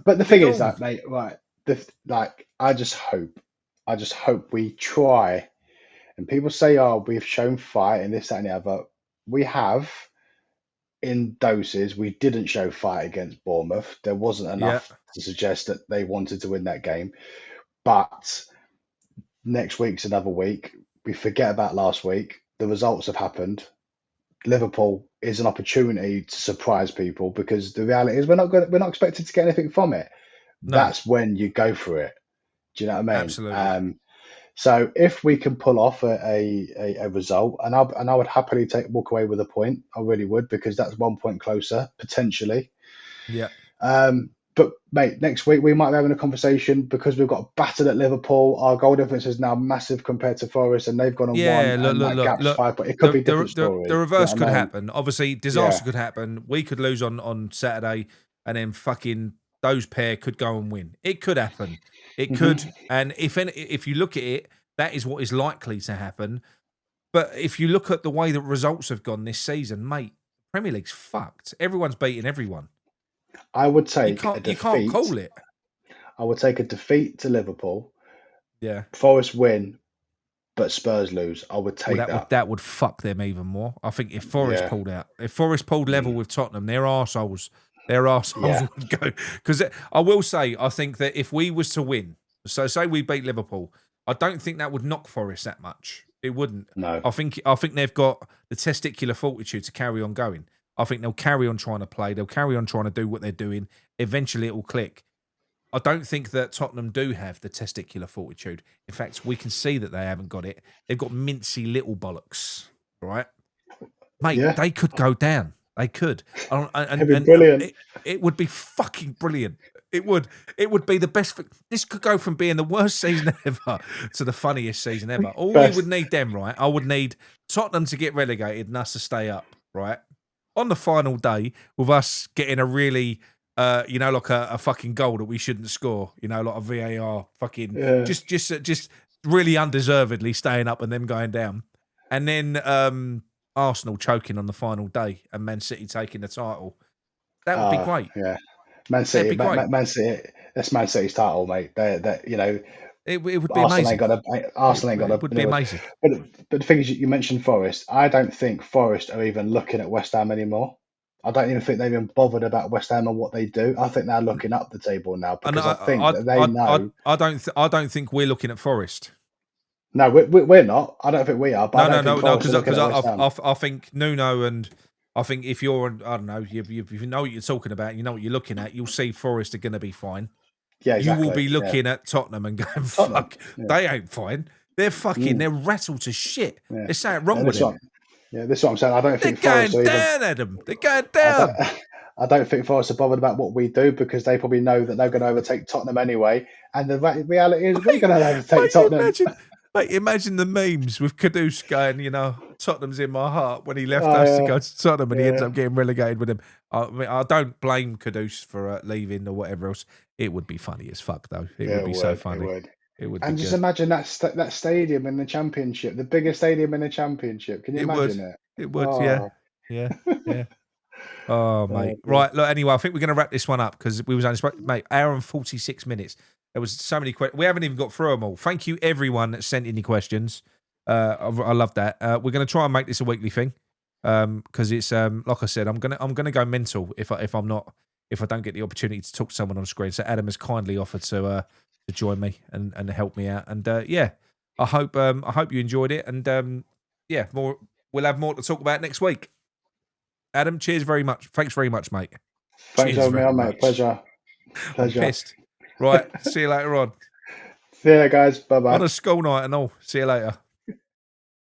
But the thing is that, mate, right? I just hope we try. And people say, "Oh, we've shown fight and this, that, and the other." We have. In doses, we didn't show fight against Bournemouth. There wasn't enough to suggest that they wanted to win that game. But next week's another week. We forget about last week. The results have happened. Liverpool is an opportunity to surprise people, because the reality is we're not expected to get anything from it. No. That's when you go for it. Do you know what I mean? Absolutely. So if we can pull off a result, and I would happily walk away with a point, I really would, because that's 1 point closer potentially. Yeah. But mate, next week we might be having a conversation because we've got battered at Liverpool. Our goal difference is now massive compared to Forest, and they've gone on one. Look, 5. But it could be a different story. The reverse could happen. Obviously, disaster could happen. We could lose on Saturday, and then fucking those pair could go and win. It could happen. It could. And if you look at it, that is what is likely to happen. But if you look at the way the results have gone this season, mate, Premier League's fucked. Everyone's beating everyone. I would take a defeat. You can't call it. I would take a defeat to Liverpool. Yeah. Forest win, but Spurs lose. I would take that. That would fuck them even more. I think if Forest pulled out, if Forest pulled level with Tottenham, their arseholes would go. Because I will say, I think that if we was to win, so say we beat Liverpool, I don't think that would knock Forest that much. It wouldn't. No. I think they've got the testicular fortitude to carry on going. I think they'll carry on trying to play. They'll carry on trying to do what they're doing. Eventually, it will click. I don't think that Tottenham do have the testicular fortitude. In fact, we can see that they haven't got it. They've got mincy little bollocks, right? Mate, they could go down. They could. It'd be brilliant. It would be fucking brilliant. It would be the best. This could go from being the worst season ever to the funniest season ever. All we would need them, right? I would need Tottenham to get relegated and us to stay up, right? On the final day, with us getting a really... like a fucking goal that we shouldn't score, like a VAR fucking just really undeservedly staying up and them going down. And then Arsenal choking on the final day and Man City taking the title. That would be great. Yeah. Man City, Man City, that's Man City's title, mate. It would be Arsenal amazing. Arsenal ain't got It would be amazing. But the thing is, you mentioned Forest. I don't think Forest are even looking at West Ham anymore. I don't even think they've even bothered about West Ham and what they do. I think they're looking up the table now because I think that they know. I don't think we're looking at Forest. No, we're not. I don't think we are. But No. Because I think Nuno and I think if you're, I don't know, you know what you're talking about, you know what you're looking at, you'll see Forest are going to be fine. Yeah, exactly. You will be looking at Tottenham and going, fuck, they ain't fine. They're fucking, they're rattled to shit. Yeah. There's something wrong with them. Yeah, this is what I'm saying. I don't think they're going down, Adam. They're going down. I don't think Forest are bothered about what we do because they probably know that they're going to overtake Tottenham anyway. And the reality is we're going to overtake Tottenham. Imagine the memes with Kudus going, Tottenham's in my heart when he left us to go to Tottenham and he ends up getting relegated with him. I mean, I don't blame Kudus for leaving or whatever else. It would be funny as fuck, though. It would be so funny. It would and be just good. Imagine that stadium in the Championship, the biggest stadium in the Championship. Can you imagine it? It would, yeah. Oh, mate. Right, look, anyway, I think we're going to wrap this one up because we was only, mate, hour and 46 minutes. There was so many questions. We haven't even got through them all. Thank you, everyone that sent in your questions. I love that. We're going to try and make this a weekly thing because it's, like I said, I'm gonna go mental if I don't get the opportunity to talk to someone on screen. So Adam has kindly offered to join me and help me out. And I hope you enjoyed it. And we'll have more to talk about next week. Adam, cheers very much. Thanks very much, mate. Thanks for having me on, mate. Pleasure. I'm pissed. Right, see you later on. See you, guys. Bye-bye. On a school night and all. See you later.